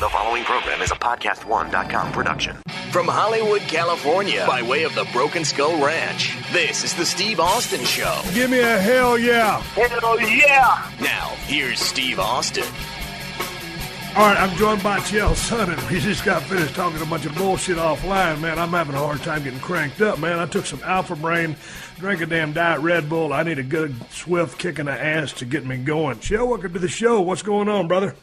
The following program is a PodcastOne.com production. From Hollywood, California, by way of the Broken Skull Ranch, this is the Steve Austin Show. Give me a hell yeah. Hell yeah. Now, here's Steve Austin. All right, I'm joined by Chael Sonnen. He just got finished talking a bunch of bullshit offline, man. I'm having a hard time getting cranked up, man. I took some Alpha Brain, drank a damn Diet Red Bull. I need a good, swift kick in the ass to get me going. Chael, welcome to the show. What's going on, brother?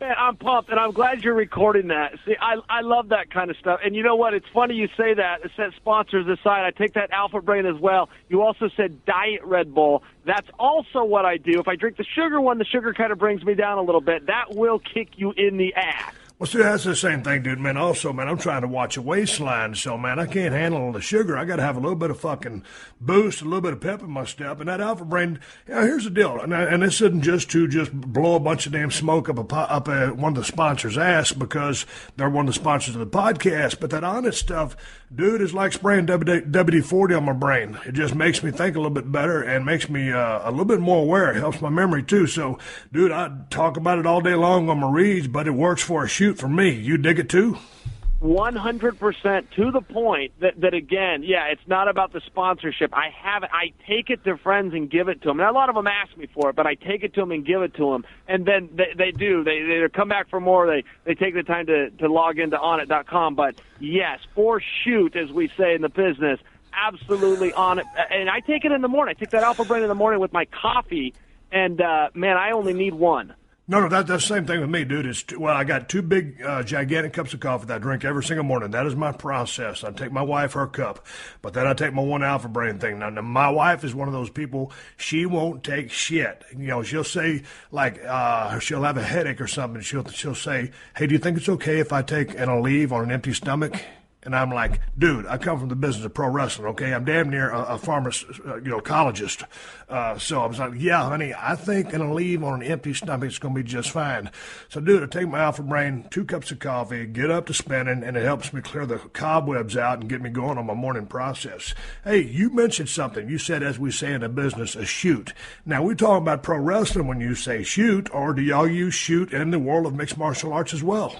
Man, I'm pumped, and I'm glad you're recording that. See, I love that kind of stuff. And you know what? It's funny you say that. It said sponsors aside. I take that Alpha Brain as well. You also said Diet Red Bull. That's also what I do. If I drink the sugar one, the sugar kind of brings me down a little bit. That will kick you in the ass. Well, see, that's the same thing, dude, man. Also, man, I'm trying to watch a waistline, so, man, I can't handle the sugar. I got to have a little bit of fucking boost, a little bit of pep in my step. And that Alpha Brain, here's the deal. And this isn't just to blow a bunch of damn smoke up one of the sponsors' ass because they're one of the sponsors of the podcast. But that honest stuff, dude, is like spraying WD-40 on my brain. It just makes me think a little bit better and makes me a little bit more aware. It helps my memory, too. So, dude, I talk about it all day long on my reads, but it works for a shoot for me. You dig it too? 100% to the point that again, yeah, it's not about the sponsorship. I take it to friends and give it to them. And a lot of them ask me for it, but I take it to them and give it to them. And then they do. They come back for more. They take the time to log into onit.com. But yes, for shoot, as we say in the business, absolutely on it. And I take it in the morning. I take that Alpha Brain in the morning with my coffee. And, man, I only need one. No, that's the same thing with me, dude. I got two big, gigantic cups of coffee that I drink every single morning. That is my process. I take my wife her cup, but then I take my one Alpha Brain thing. Now, my wife is one of those people, she won't take shit. You know, she'll say, like, she'll have a headache or something. She'll say, hey, do you think it's okay if I take an Aleve on an empty stomach? And I'm like, dude, I come from the business of pro wrestling, okay? I'm damn near a pharmacologist. So I was like, yeah, honey, I think an Aleve on an empty stomach is going to be just fine. So, dude, I take my Alpha Brain, 2 cups of coffee, get up to spinning, and it helps me clear the cobwebs out and get me going on my morning process. Hey, you mentioned something. You said, as we say in the business, a shoot. Now, we talk about pro wrestling when you say shoot, or do y'all use shoot in the world of mixed martial arts as well?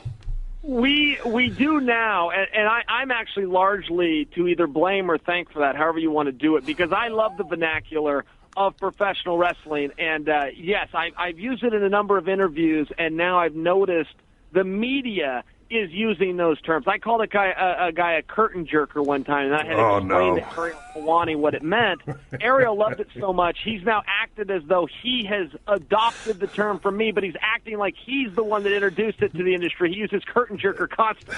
We do now, and I'm actually largely to either blame or thank for that, however you want to do it, because I love the vernacular of professional wrestling. And, yes, I've used it in a number of interviews, and now I've noticed the media is using those terms. I called a guy a curtain jerker one time, and I had to explain to Ariel Helwani what it meant. Ariel loved it so much, he's now acted as though he has adopted the term from me, but he's acting like he's the one that introduced it to the industry. He uses curtain jerker constantly.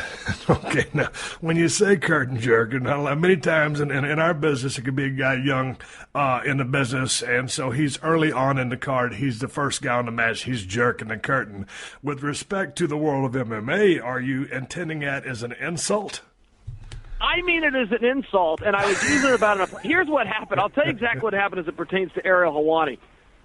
Okay, now, when you say curtain jerker, now, many times in our business, it could be a guy young in the business, and so he's early on in the card. He's the first guy on the match. He's jerking the curtain. With respect to the world of MMA, are you intending that as an insult? I mean it as an insult, and I was using it about it. Here's what happened. I'll tell you exactly what happened as it pertains to Ariel Helwani.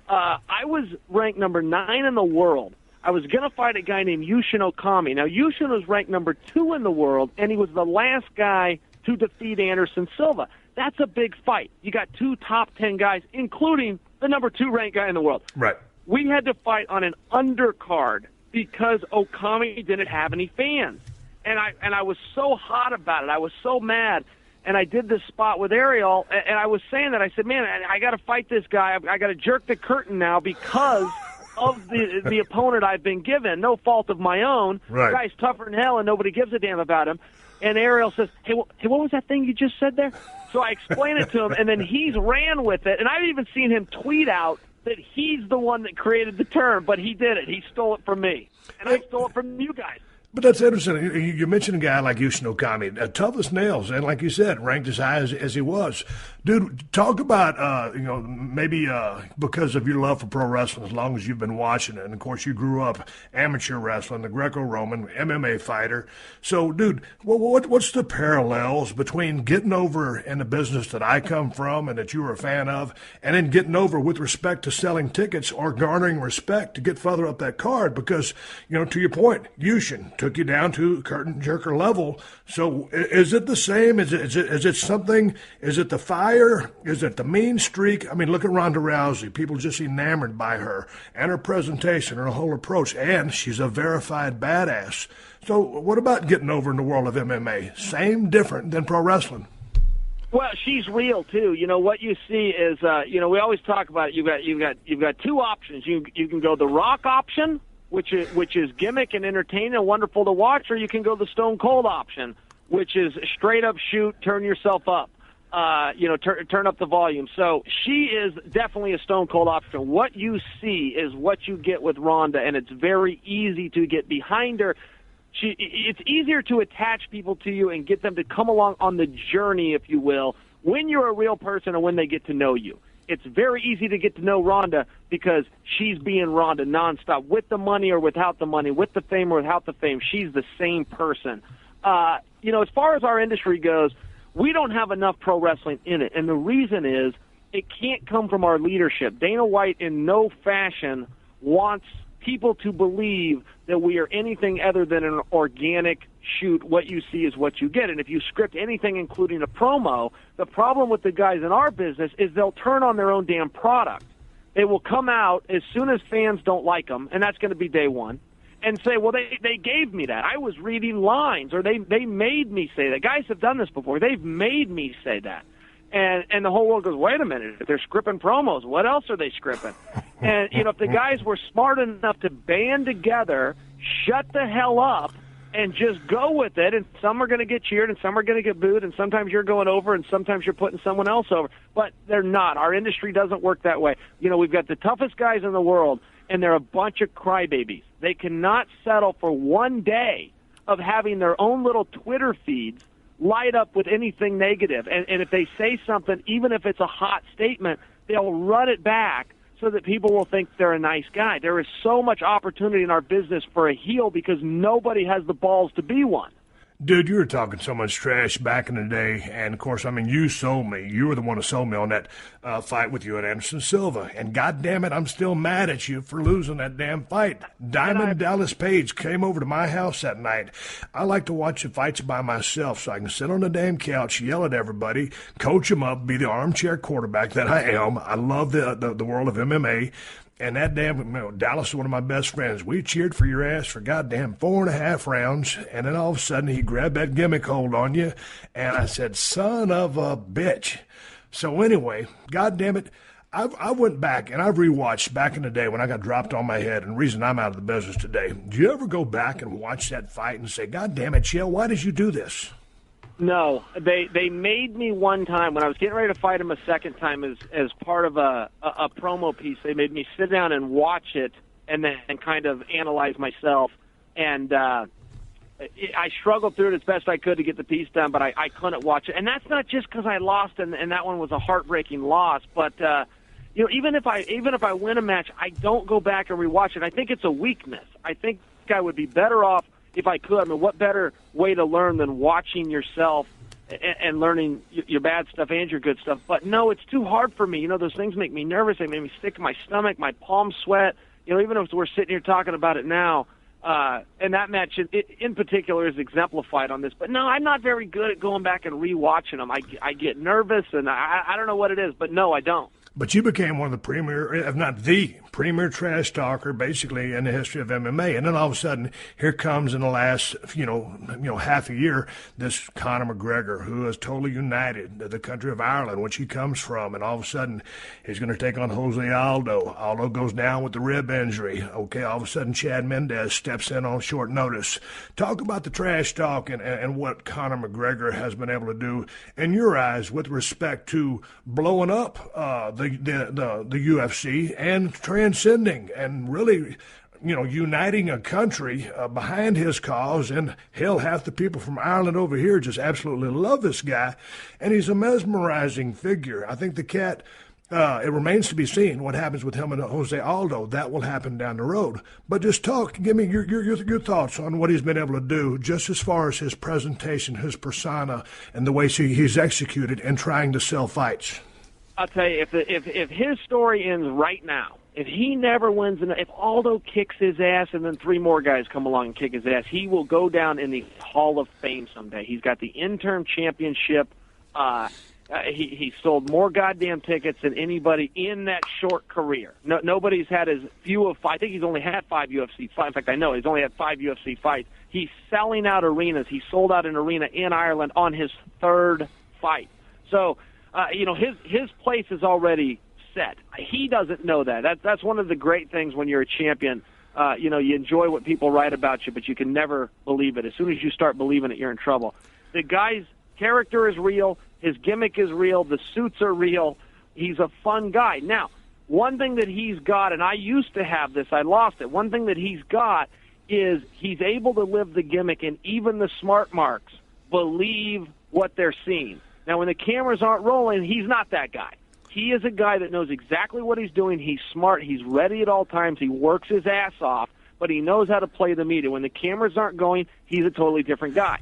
I was ranked number 9 in the world. I was going to fight a guy named Yushin Okami. Now, Yushin was ranked number 2 in the world, and he was the last guy to defeat Anderson Silva. That's a big fight. You got 2 top 10 guys, including the number 2 ranked guy in the world. Right. We had to fight on an undercard because Okami didn't have any fans. And I was so hot about it. I was so mad. And I did this spot with Ariel, and I was saying that. I said, man, I got to fight this guy. I got to jerk the curtain now because of the opponent I've been given. No fault of my own. Right. The guy's tougher than hell, and nobody gives a damn about him. And Ariel says, hey, what was that thing you just said there? So I explained it to him, and then he's ran with it. And I've even seen him tweet out that he's the one that created the term, but he did it. He stole it from me. And I stole it from you guys. But that's interesting. You mentioned a guy like Yushin Okami, tough as nails, and like you said, ranked as high as he was. Dude, talk about, maybe because of your love for pro wrestling, as long as you've been watching it, and of course you grew up amateur wrestling, the Greco-Roman MMA fighter. So, dude, what's the parallels between getting over in the business that I come from and that you were a fan of, and then getting over with respect to selling tickets or garnering respect to get further up that card? Because, to your point, Yushin, took you down to curtain jerker level. So is it the same? Is it something? Is it the fire? Is it the mean streak? I mean, look at Ronda Rousey. People just enamored by her and her presentation, her whole approach, and she's a verified badass. So what about getting over in the world of MMA? Same, different than pro wrestling? Well, she's real too. You know what you see is, we always talk about it. You've got two options. You can go the Rock option, which is gimmick and entertaining and wonderful to watch, or you can go the Stone Cold option, which is straight up shoot, turn yourself up, turn up the volume. So she is definitely a Stone Cold option. What you see is what you get with Ronda, and it's very easy to get behind her. It's easier to attach people to you and get them to come along on the journey, if you will, when you're a real person and when they get to know you. It's very easy to get to know Ronda because she's being Ronda nonstop, with the money or without the money, with the fame or without the fame. She's the same person. As far as our industry goes, we don't have enough pro wrestling in it, and the reason is it can't come from our leadership. Dana White in no fashion wants people to believe that we are anything other than an organic shoot. What you see is what you get. And if you script anything, including a promo, the problem with the guys in our business is they'll turn on their own damn product. They will come out as soon as fans don't like them, and that's going to be day one, and say, well, they gave me that. I was reading lines, or they made me say that. Guys have done this before. They've made me say that. And the whole world goes, wait a minute, if they're scripting promos, what else are they scripting? And, if the guys were smart enough to band together, shut the hell up, and just go with it, and some are going to get cheered, and some are going to get booed, and sometimes you're going over, and sometimes you're putting someone else over. But they're not. Our industry doesn't work that way. We've got the toughest guys in the world, and they're a bunch of crybabies. They cannot settle for one day of having their own little Twitter feeds light up with anything negative. And if they say something, even if it's a hot statement, they'll run it back so that people will think they're a nice guy. There is so much opportunity in our business for a heel because nobody has the balls to be one. Dude, you were talking so much trash back in the day, and of course, you sold me. You were the one who sold me on that fight with you and Anderson Silva, and goddamn it, I'm still mad at you for losing that damn fight. Diamond Dallas Page came over to my house that night. I like to watch the fights by myself so I can sit on the damn couch, yell at everybody, coach them up, be the armchair quarterback that I am. I love the world of MMA. And that damn, Dallas is one of my best friends. We cheered for your ass for goddamn 4.5 rounds, and then all of a sudden he grabbed that gimmick hold on you, and I said, son of a bitch. So anyway, goddamn it, I went back and I've rewatched back in the day when I got dropped on my head, and the reason I'm out of the business today. Do you ever go back and watch that fight and say, goddamn it, Chael, why did you do this? No, they made me one time when I was getting ready to fight him a second time as part of a promo piece. They made me sit down and watch it and then kind of analyze myself. And I struggled through it as best I could to get the piece done, but I couldn't watch it. And that's not just because I lost and that one was a heartbreaking loss. But even if I win a match, I don't go back and rewatch it. I think it's a weakness. I think I would be better off if I could. What better way to learn than watching yourself and learning your bad stuff and your good stuff? But no, it's too hard for me. Those things make me nervous. They make me sick to my stomach, my palms sweat. Even if we're sitting here talking about it now, and that match in particular is exemplified on this. But no, I'm not very good at going back and rewatching them. I get nervous, and I don't know what it is, but no, I don't. But you became one of the premier, if not the premier trash talker, basically, in the history of MMA. And then all of a sudden, here comes in the last, half a year, this Conor McGregor, who has totally united the country of Ireland, which he comes from. And all of a sudden, he's going to take on Jose Aldo. Aldo goes down with the rib injury. Okay, all of a sudden, Chad Mendes steps in on short notice. Talk about the trash talk and what Conor McGregor has been able to do, in your eyes, with respect to blowing up the UFC and transcending and really, uniting a country behind his cause. And hell, half the people from Ireland over here just absolutely love this guy. And he's a mesmerizing figure. I think the cat, it remains to be seen what happens with him and Jose Aldo. That will happen down the road. But just give me your thoughts on what he's been able to do, just as far as his presentation, his persona, and the way he's executed in trying to sell fights. I'll tell you, if his story ends right now, if he never wins, if Aldo kicks his ass and then 3 more guys come along and kick his ass, he will go down in the Hall of Fame someday. He's got the interim championship. He sold more goddamn tickets than anybody in that short career. Nobody's had as few of five. I think he's only had 5 UFC fights. In fact, I know he's only had 5 UFC fights. He's selling out arenas. He sold out an arena in Ireland on his 3rd fight. So, his place is already set. He doesn't know that. That's one of the great things when you're a champion. You enjoy what people write about you, but you can never believe it. As soon as you start believing it, you're in trouble. The guy's character is real. His gimmick is real. The suits are real. He's a fun guy. Now, one thing that he's got, and I used to have this, I lost it. One thing that he's got is he's able to live the gimmick, and even the smart marks believe what they're seeing. Now, when the cameras aren't rolling, he's not that guy. He is a guy that knows exactly what he's doing. He's smart. He's ready at all times. He works his ass off, but he knows how to play the media. When the cameras aren't going, he's a totally different guy.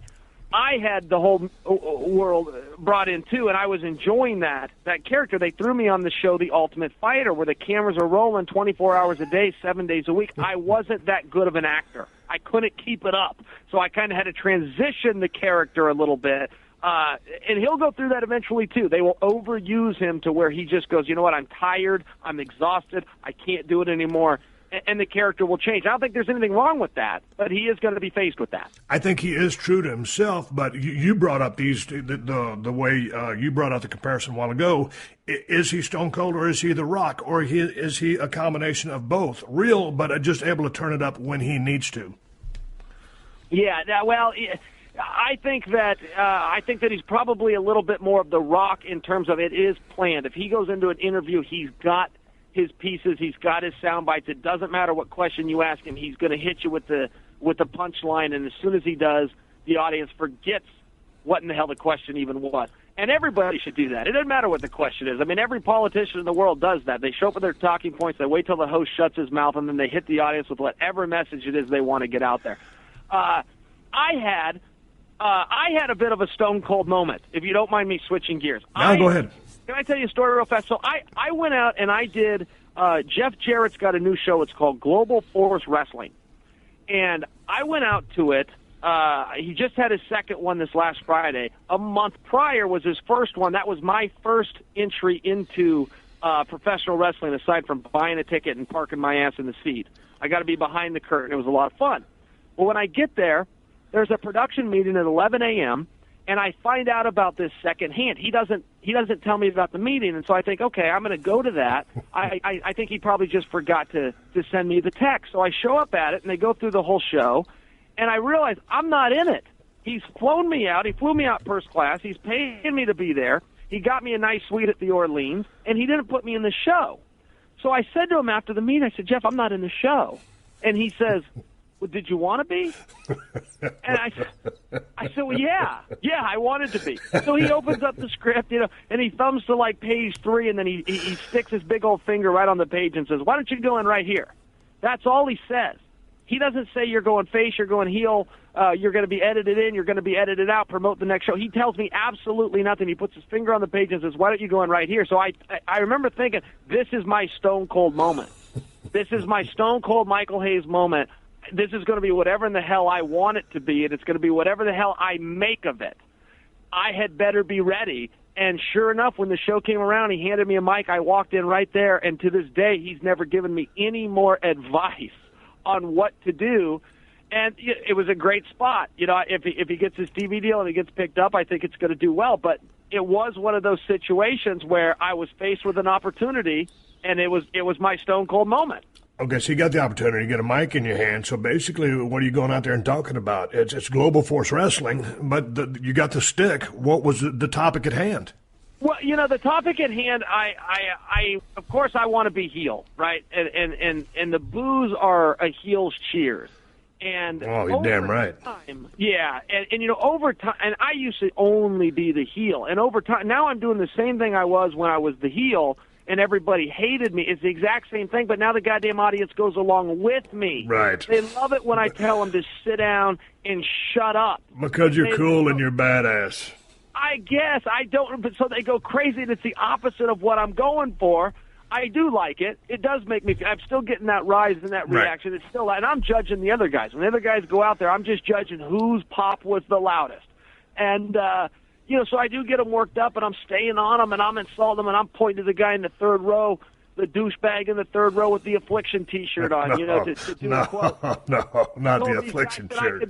I had the whole world brought in, too, and I was enjoying that character. They threw me on the show The Ultimate Fighter, where the cameras are rolling 24 hours a day, 7 days a week. I wasn't that good of an actor. I couldn't keep it up, so I kind of had to transition the character a little bit. And he'll go through that eventually, too. They will overuse him to where he just goes, you know what, I'm tired, I'm exhausted, I can't do it anymore. And the character will change. I don't think there's anything wrong with that, but he is going to be faced with that. I think he is true to himself, but you brought up the way you brought out the comparison a while ago. Is he Stone Cold, or is he The Rock, or is he a combination of both? Real, but just able to turn it up when he needs to. Yeah, well, I think that he's probably a little bit more of The Rock in terms of it is planned. If he goes into an interview, he's got his pieces, he's got his sound bites. It doesn't matter what question you ask him, he's going to hit you with the punchline, and as soon as he does, the audience forgets what in the hell the question even was. And everybody should do that. It doesn't matter what the question is. I mean, every politician in the world does that. They show up with their talking points, they wait till the host shuts his mouth, and then they hit the audience with whatever message it is they want to get out there. I had a bit of a Stone Cold moment, if you don't mind me switching gears. Go ahead. Can I tell you a story real fast? So I went out and I did, Jeff Jarrett's got a new show. It's called Global Force Wrestling. And I went out to it. He just had his second one this last Friday. A month prior was his first one. That was my first entry into professional wrestling, aside from buying a ticket and parking my ass in the seat. I got to be behind the curtain. It was a lot of fun. Well, when I get there, there's a production meeting at 11 a.m., and I find out about this secondhand. He doesn't tell me about the meeting, and so I think, okay, I'm going to go to that. I think he probably just forgot to send me the text. So I show up at it, and they go through the whole show, and I realize I'm not in it. He's flown me out. He flew me out first class. He's paying me to be there. He got me a nice suite at the Orleans, and he didn't put me in the show. So I said to him after the meeting, I said, Jeff, I'm not in the show. And he says, well, did you want to be? And I said, well, yeah, I wanted to be. So he opens up the script, and he thumbs to like page 3, and then he sticks his big old finger right on the page and says, why don't you go in right here? That's all he says. He doesn't say you're going face, you're going heel, you're going to be edited in, you're going to be edited out, promote the next show. He tells me absolutely nothing. He puts his finger on the page and says, why don't you go in right here? So I remember thinking, this is my Stone Cold moment. This is my Stone Cold Michael Hayes moment. This is going to be whatever in the hell I want it to be, and it's going to be whatever the hell I make of it. I had better be ready. And sure enough, when the show came around, he handed me a mic. I walked in right there, and to this day, he's never given me any more advice on what to do. And it was a great spot. If he gets his TV deal and he gets picked up, I think it's going to do well. But it was one of those situations where I was faced with an opportunity, and it was my Stone Cold moment. Okay, so you got the opportunity to get a mic in your hand. So basically, what are you going out there and talking about? It's Global Force Wrestling, but you got the stick. What was the topic at hand? Well, the topic at hand, I of course I want to be heel, right? And the boos are a heel's cheers. And you're damn right. Yeah, and over time, and I used to only be the heel, and over time, now I'm doing the same thing I was when I was the heel. And everybody hated me. It's the exact same thing, but now the goddamn audience goes along with me. Right. They love it when I tell them to sit down and shut up. Because you're cool and you're badass. I guess. I don't, but so they go crazy, and it's the opposite of what I'm going for. I do like it. It does make me. I'm still getting that rise and that reaction. Right. It's still, and I'm judging the other guys. When the other guys go out there, I'm just judging whose pop was the loudest. And so I do get them worked up, and I'm staying on them, and I'm insulting them, and I'm pointing to the guy in the third row, the douchebag in the third row with the Affliction T-shirt on. To do a quote. No, not the Affliction shirt.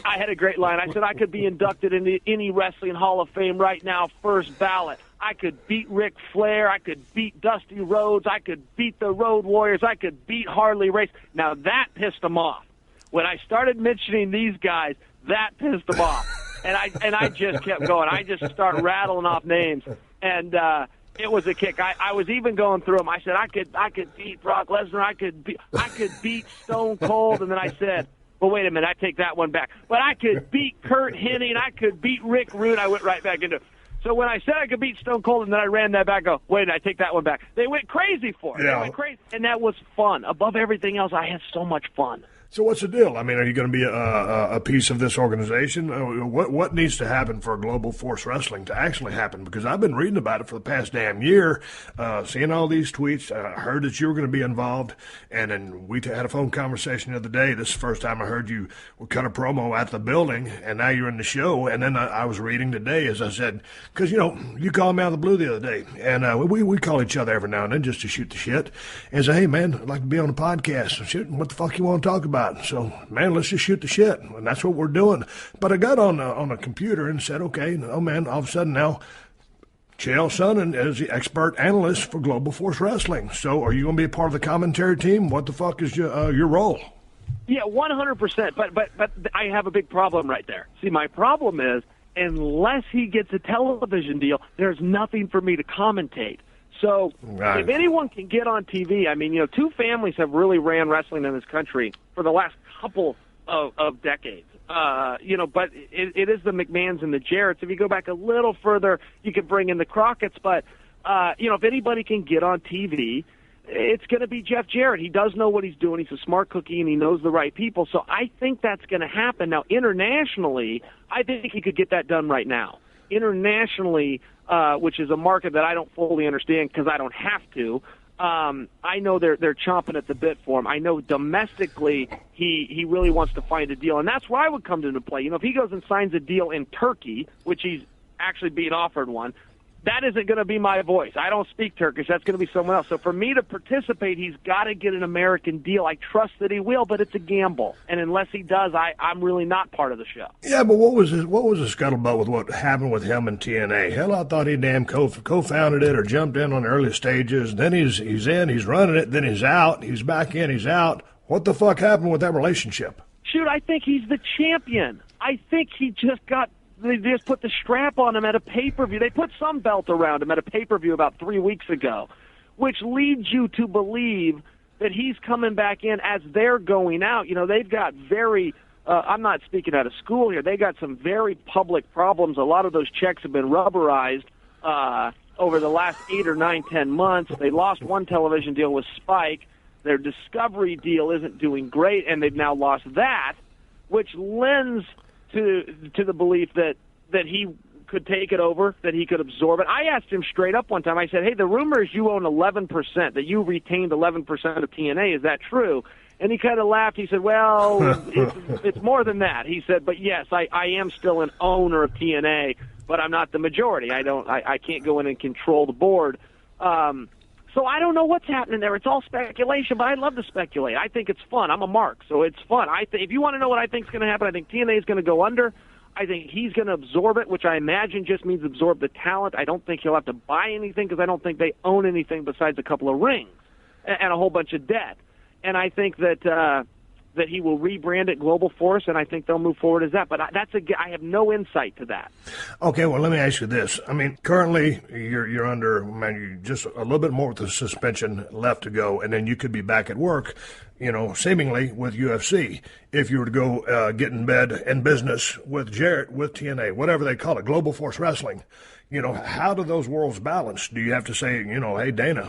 I had a great line. I said I could be inducted into any wrestling Hall of Fame right now, first ballot. I could beat Ric Flair. I could beat Dusty Rhodes. I could beat the Road Warriors. I could beat Harley Race. Now, that pissed them off. When I started mentioning these guys, that pissed them off. And I just kept going. I just started rattling off names. And it was a kick. I was even going through them. I said, I could beat Brock Lesnar. I could beat Stone Cold. And then I said, well, wait a minute, I take that one back. But I could beat Kurt Hennig, I could beat Rick Rude. I went right back into it. So when I said I could beat Stone Cold and then I ran that back, I take that one back. They went crazy for it. Yeah. They went crazy. And that was fun. Above everything else, I had so much fun. So what's the deal? I mean, are you going to be a piece of this organization? What needs to happen for Global Force Wrestling to actually happen? Because I've been reading about it for the past damn year, seeing all these tweets. I heard that you were going to be involved, and then we had a phone conversation the other day. This is the first time I heard you cut a promo at the building, and now you're in the show. And then I was reading today, as I said, because, you called me out of the blue the other day, and we call each other every now and then just to shoot the shit, and say, hey, man, I'd like to be on the podcast. Shit, what the fuck you want to talk about? So, man, let's just shoot the shit. And that's what we're doing. But I got on a computer and said, okay, oh, man, all of a sudden now, Chael Sonnen is the expert analyst for Global Force Wrestling. So are you going to be a part of the commentary team? What the fuck is your role? Yeah, 100%. But I have a big problem right there. See, my problem is, unless he gets a television deal, there's nothing for me to commentate. So right. If anyone can get on TV, I mean, two families have really ran wrestling in this country for the last couple of decades. But it is the McMahons and the Jarretts. If you go back a little further, you could bring in the Crockett's. But, if anybody can get on TV, it's going to be Jeff Jarrett. He does know what he's doing. He's a smart cookie, and he knows the right people. So I think that's going to happen. Now, internationally, I think he could get that done right now. Internationally, which is a market that I don't fully understand because I don't have to. I know they're chomping at the bit for him. I know domestically he really wants to find a deal, and that's where I would come into play. If he goes and signs a deal in Turkey, which he's actually being offered one, that isn't going to be my voice. I don't speak Turkish. That's going to be someone else. So for me to participate, he's got to get an American deal. I trust that he will, but it's a gamble. And unless he does, I'm really not part of the show. Yeah, but what was the scuttlebutt with what happened with him and TNA? Hell, I thought he damn co-founded it or jumped in on the early stages. Then he's in, he's running it. Then he's out. He's back in, he's out. What the fuck happened with that relationship? Shoot, I think he's the champion. I think he just got... They just put the strap on him at a pay-per-view. They put some belt around him at a pay-per-view about 3 weeks ago, which leads you to believe that he's coming back in as they're going out. They've got very I'm not speaking out of school here. They got some very public problems. A lot of those checks have been rubberized over the last 8 or 9, 10 months. They lost one television deal with Spike. Their Discovery deal isn't doing great, and they've now lost that, which lends to the belief that he could take it over, that he could absorb it. I asked him straight up one time. I said, hey, the rumor is you own 11%, that you retained 11% of TNA. Is that true? And he kind of laughed. He said, well, it's more than that. He said, but yes, I am still an owner of TNA, but I'm not the majority. I can't go in and control the board. So I don't know what's happening there. It's all speculation, but I love to speculate. I think it's fun. I'm a mark, so it's fun. If you want to know what I think is going to happen, I think TNA is going to go under. I think he's going to absorb it, which I imagine just means absorb the talent. I don't think he'll have to buy anything because I don't think they own anything besides a couple of rings and a whole bunch of debt. And I think that he will rebrand it Global Force, and I think they'll move forward as that. But I have no insight to that. Okay, well, let me ask you this. I mean, currently you're under just a little bit more with the suspension left to go, and then you could be back at work, seemingly with UFC. If you were to go get in bed in business with Jarrett, with TNA, whatever they call it, Global Force Wrestling, how do those worlds balance? Do you have to say, hey, Dana,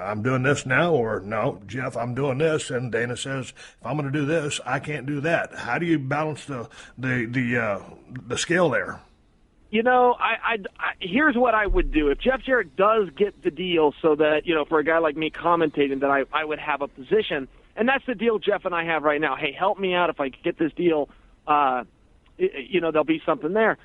I'm doing this now, or no, Jeff, I'm doing this, and Dana says, if I'm going to do this, I can't do that. How do you balance the scale there? Here's what I would do. If Jeff Jarrett does get the deal so that, for a guy like me commentating, that I would have a position, and that's the deal Jeff and I have right now. Hey, help me out if I get this deal. There'll be something there.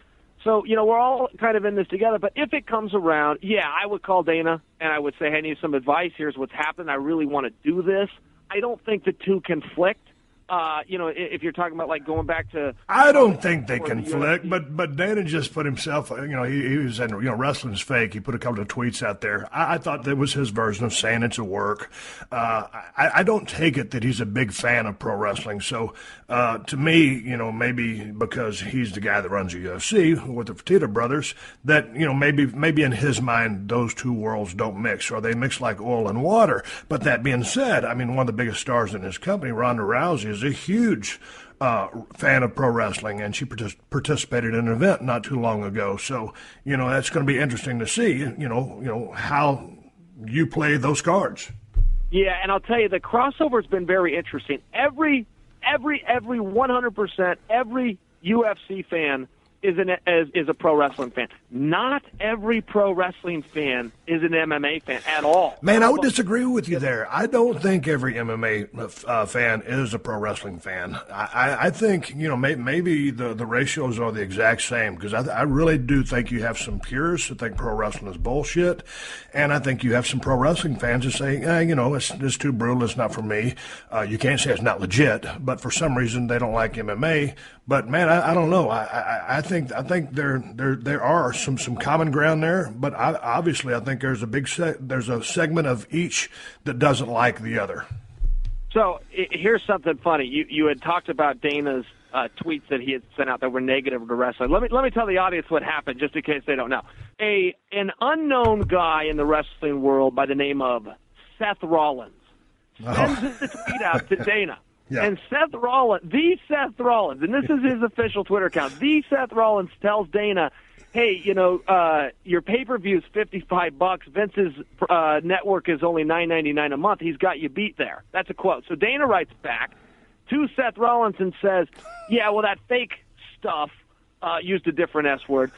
So, we're all kind of in this together. But if it comes around, I would call Dana and I would say, hey, I need some advice. Here's what's happened. I really want to do this. I don't think the two conflict. If you're talking about like going back to, I don't think they conflict, but Dana just put himself, he was saying, wrestling's fake. He put a couple of tweets out there. I thought that was his version of saying it's a work. I don't take it that he's a big fan of pro wrestling. So to me, maybe because he's the guy that runs the UFC with the Fertitta brothers, that maybe in his mind those two worlds don't mix, or they mix like oil and water. But that being said, one of the biggest stars in his company, Ronda Rousey, is a huge fan of pro wrestling, and she participated in an event not too long ago. So, that's going to be interesting to see, how you play those cards. Yeah, and I'll tell you, the crossover has been very interesting. Every 100%, every UFC fan is a pro wrestling fan. Not every pro wrestling fan is an MMA fan at all. Man, I would disagree with you there. I don't think every MMA fan is a pro wrestling fan. I think, maybe the ratios are the exact same, because I really do think you have some purists that think pro wrestling is bullshit, and I think you have some pro wrestling fans that say, it's too brutal, it's not for me. You can't say it's not legit, but for some reason they don't like MMA. But man, I don't know. I think there are some common ground there, but obviously I think there's a segment of each that doesn't like the other. So here's something funny. You had talked about Dana's tweets that he had sent out that were negative to wrestling. Let me tell the audience what happened, just in case they don't know. An unknown guy in the wrestling world by the name of Seth Rollins sends a tweet out to Dana. Yeah. And Seth Rollins, and this is his official Twitter account, the Seth Rollins tells Dana, hey, your pay-per-view is $55. Vince's network is only $9.99 a month. He's got you beat there. That's a quote. So Dana writes back to Seth Rollins and says, yeah, well, that fake stuff, used a different S word,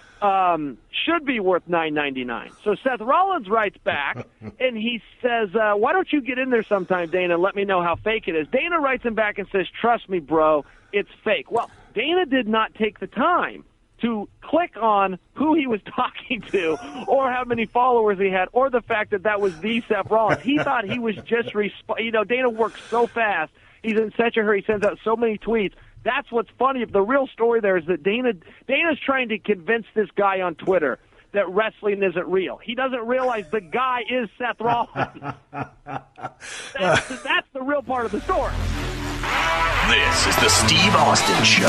should be worth $9.99. So Seth Rollins writes back, and he says, why don't you get in there sometime, Dana, and let me know how fake it is. Dana writes him back and says, trust me, bro, it's fake. Well, Dana did not take the time to click on who he was talking to or how many followers he had or the fact that was the Seth Rollins. He thought he was just Dana works so fast. He's in such a hurry. He sends out so many tweets. That's what's funny. The real story there is that Dana's trying to convince this guy on Twitter that wrestling isn't real. He doesn't realize the guy is Seth Rollins. That's the real part of the story. This is the Steve Austin Show.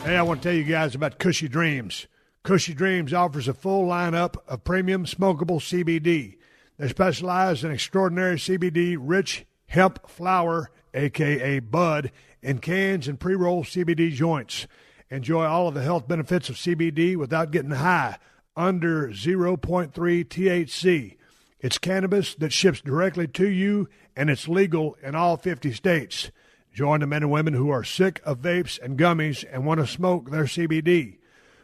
Hey, I want to tell you guys about Cushy Dreams. Cushy Dreams offers a full lineup of premium smokable CBD. They specialize in extraordinary CBD-rich hemp flower, a.k.a. bud, in cans and pre-roll CBD joints. Enjoy all of the health benefits of CBD without getting high, under 0.3 THC. It's cannabis that ships directly to you, and it's legal in all 50 states. Join the men and women who are sick of vapes and gummies and want to smoke their CBD.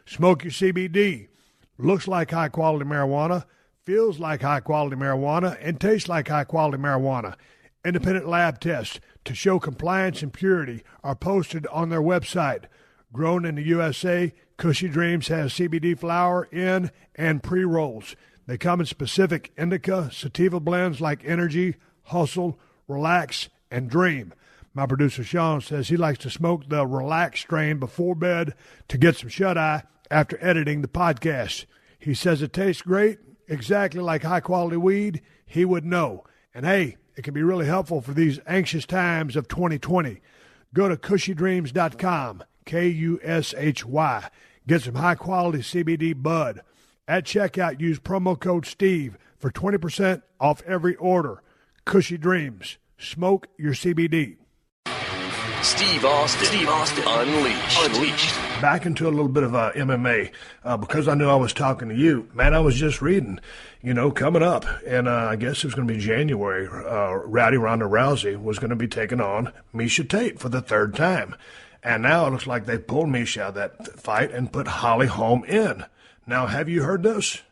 Smoke your CBD. Looks like high-quality marijuana, feels like high-quality marijuana, and tastes like high-quality marijuana. Independent lab tests to show compliance and purity are posted on their website. Grown in the USA, Cushy Dreams has CBD flower in and pre-rolls. They come in specific indica, sativa blends like Energy, Hustle, Relax, and Dream. My producer, Sean, says he likes to smoke the Relax strain before bed to get some shut-eye after editing the podcast. He says it tastes great, exactly like high-quality weed. He would know. And, hey, it can be really helpful for these anxious times of 2020. Go to cushydreams.com, Kushy. Get some high-quality CBD bud. At checkout, use promo code STEVE for 20% off every order. Cushy Dreams. Smoke your CBD. Steve Austin. Unleashed. Back into a little bit of MMA because I knew I was talking to you. Man, I was just reading, coming up, and I guess it was going to be January, Ronda Rousey was going to be taking on Miesha Tate for the third time. And now it looks like they pulled Miesha out of that fight and put Holly Holm in. Now, have you heard this?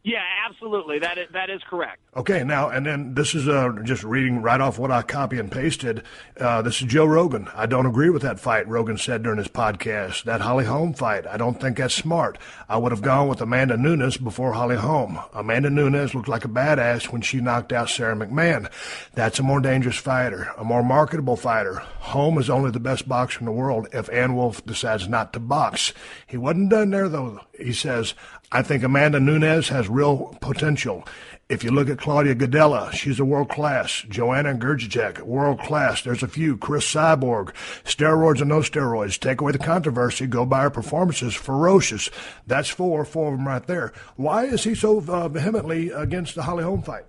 Yeah, absolutely. That is correct. Okay, now, and then this is just reading right off what I copy and pasted. This is Joe Rogan. I don't agree with that fight, Rogan said during his podcast. That Holly Holm fight, I don't think that's smart. I would have gone with Amanda Nunes before Holly Holm. Amanda Nunes looked like a badass when she knocked out Sarah McMahon. That's a more dangerous fighter, a more marketable fighter. Holm is only the best boxer in the world if Ann Wolfe decides not to box. He wasn't done there, though. He says, I think Amanda Nunes has real potential. If you look at Claudia Gadelha, she's a world-class. Joanna Gurjacek, world-class. There's a few. Chris Cyborg, steroids or no steroids. Take away the controversy. Go by her performances. Ferocious. That's four of them right there. Why is he so vehemently against the Holly Holm fight?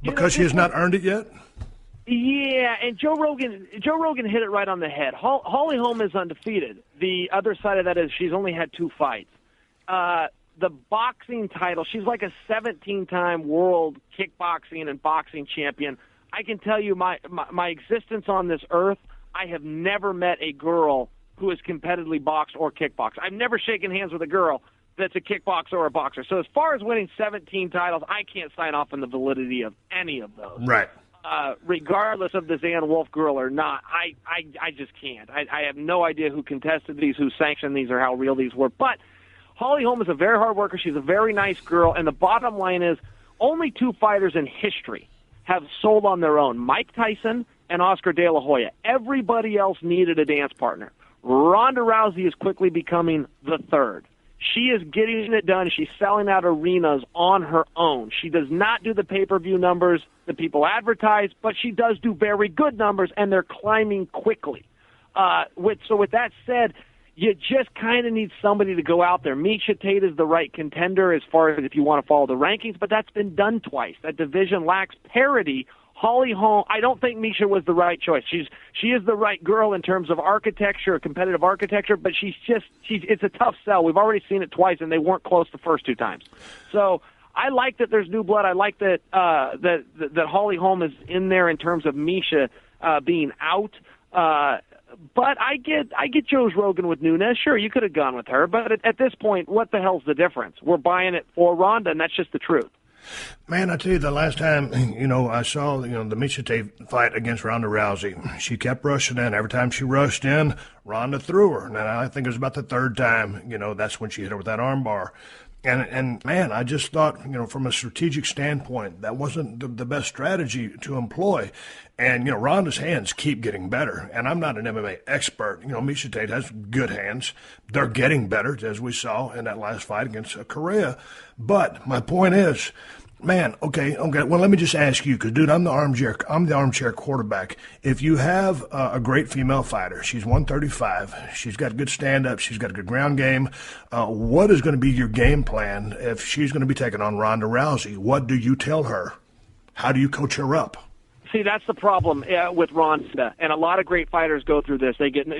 Because she has not earned it yet? Yeah, and Joe Rogan hit it right on the head. Holly Holm is undefeated. The other side of that is she's only had 2 fights. The boxing title, she's like a 17-time world kickboxing and boxing champion. I can tell you my existence on this earth, I have never met a girl who has competitively boxed or kickboxed. I've never shaken hands with a girl that's a kickboxer or a boxer. So as far as winning 17 titles, I can't sign off on the validity of any of those. Right. Regardless of this Ann Wolfe girl or not, I just can't. I have no idea who contested these, who sanctioned these, or how real these were. But Holly Holm is a very hard worker. She's a very nice girl. And the bottom line is only 2 fighters in history have sold on their own, Mike Tyson and Oscar De La Hoya. Everybody else needed a dance partner. Ronda Rousey is quickly becoming the third. She is getting it done. She's selling out arenas on her own. She does not do the pay-per-view numbers that people advertise, but she does do very good numbers, and they're climbing quickly. So with that said, you just kind of need somebody to go out there. Miesha Tate is the right contender as far as if you want to follow the rankings, but that's been done twice. That division lacks parity. Holly Holm, I don't think Miesha was the right choice. She is the right girl in terms of architecture, competitive architecture, but it's a tough sell. We've already seen it twice, and they weren't close the first 2 times. So I like that there's new blood. I like that that Holly Holm is in there in terms of Miesha being out. But I get Joe Rogan with Nunes. Sure, you could have gone with her, but at this point, what the hell's the difference? We're buying it for Ronda, and that's just the truth. Man, I tell you, the last time, I saw, the Miesha Tate fight against Ronda Rousey, she kept rushing in. Every time she rushed in, Ronda threw her. And I think it was about the 3rd time, that's when she hit her with that arm bar. And man, I just thought, from a strategic standpoint, that wasn't the best strategy to employ. And, Ronda's hands keep getting better. And I'm not an MMA expert. Miesha Tate has good hands. They're getting better, as we saw in that last fight against Correa. But my point is, man, okay. Well, let me just ask you, because, dude, I'm the armchair quarterback. If you have a great female fighter, she's 135, she's got good stand-up, she's got a good ground game, what is going to be your game plan if she's going to be taking on Ronda Rousey? What do you tell her? How do you coach her up? See, that's the problem with Ronda, and a lot of great fighters go through this.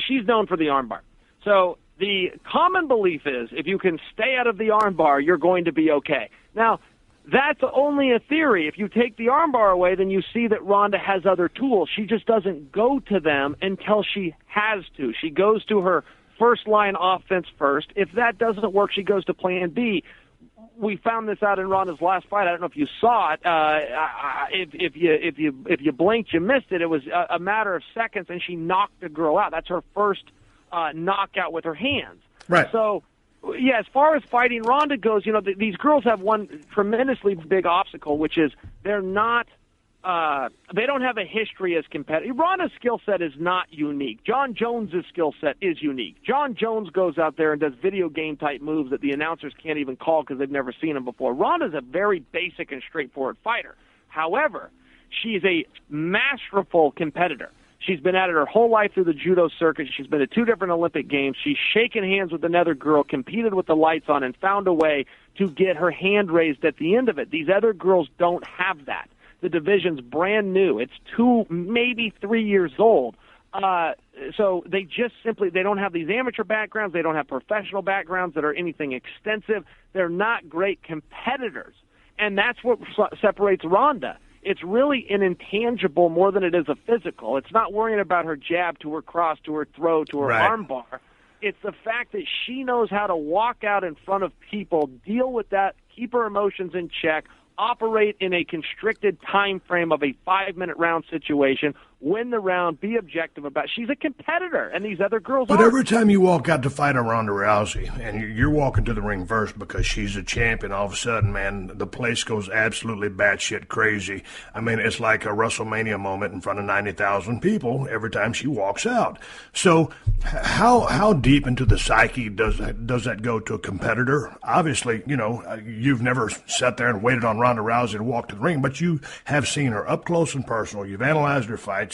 She's known for the armbar. So the common belief is if you can stay out of the armbar, you're going to be okay. Now, that's only a theory. If you take the armbar away, then you see that Ronda has other tools. She just doesn't go to them until she has to. She goes to her first-line offense first. If that doesn't work, she goes to plan B. We found this out in Ronda's last fight. I don't know if you saw it. If you blinked, you missed it. It was a matter of seconds, and she knocked the girl out. That's her first knockout with her hands. Right. So, yeah, as far as fighting Ronda goes, these girls have one tremendously big obstacle, which is they're not. They don't have a history as competitive. Ronda's skill set is not unique. John Jones's skill set is unique. John Jones goes out there and does video game type moves that the announcers can't even call because they've never seen them before. Ronda's a very basic and straightforward fighter. However, she's a masterful competitor. She's been at it her whole life through the judo circuit. She's been to 2 different Olympic Games. She's shaken hands with another girl, competed with the lights on, and found a way to get her hand raised at the end of it. These other girls don't have that. The division's brand new. It's 2, maybe 3 years old. So they just simply, they don't have these amateur backgrounds. They don't have professional backgrounds that are anything extensive. They're not great competitors. And that's what separates Ronda. It's really an intangible more than it is a physical. It's not worrying about her jab to her cross, to her throw, to her armbar. It's the fact that she knows how to walk out in front of people, deal with that, keep her emotions in check, operate in a constricted time frame of a 5-minute round situation, win the round, be objective about it. She's a competitor, and these other girls But aren't. every time you walk out to fight a Ronda Rousey, and you're walking to the ring first because she's a champion, all of a sudden, man, the place goes absolutely batshit crazy. I mean, it's like a Wrestlemania moment in front of 90,000 people every time she walks out. So how deep into the psyche does that go to a competitor? Obviously, you know, you've never sat there and waited on Ronda Rousey to walk to the ring, but you have seen her up close and personal. You've analyzed her fights.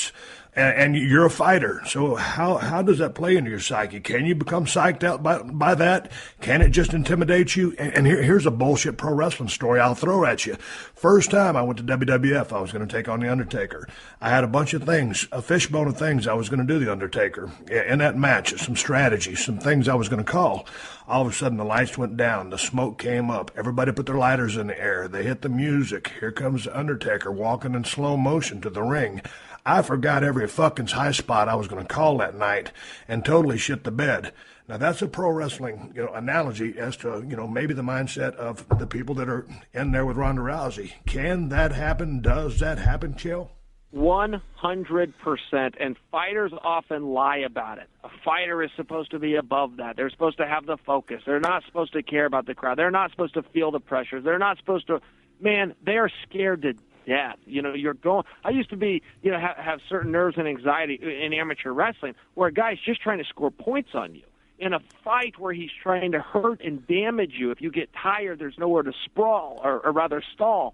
And you're a fighter, so how does that play into your psyche? Can you become psyched out by that? Can it just intimidate you? And here's a bullshit pro wrestling story I'll throw at you. First time I went to WWF, I was going to take on The Undertaker. I had a bunch of things, a fishbone of things I was going to do The Undertaker. In that match, some strategies, some things I was going to call. All of a sudden, the lights went down. The smoke came up. Everybody put their lighters in the air. They hit the music. Here comes The Undertaker walking in slow motion to the ring. I forgot every fucking high spot I was going to call that night and totally shit the bed. Now, that's a pro wrestling, analogy as to, maybe the mindset of the people that are in there with Ronda Rousey. Can that happen? Does that happen, Chael? 100%, and fighters often lie about it. A fighter is supposed to be above that. They're supposed to have the focus. They're not supposed to care about the crowd. They're not supposed to feel the pressures. They're not supposed to, man, they are scared to death. You're going, I used to be, have certain nerves and anxiety in amateur wrestling where a guy's just trying to score points on you. In a fight where he's trying to hurt and damage you, if you get tired, there's nowhere to sprawl, or rather stall.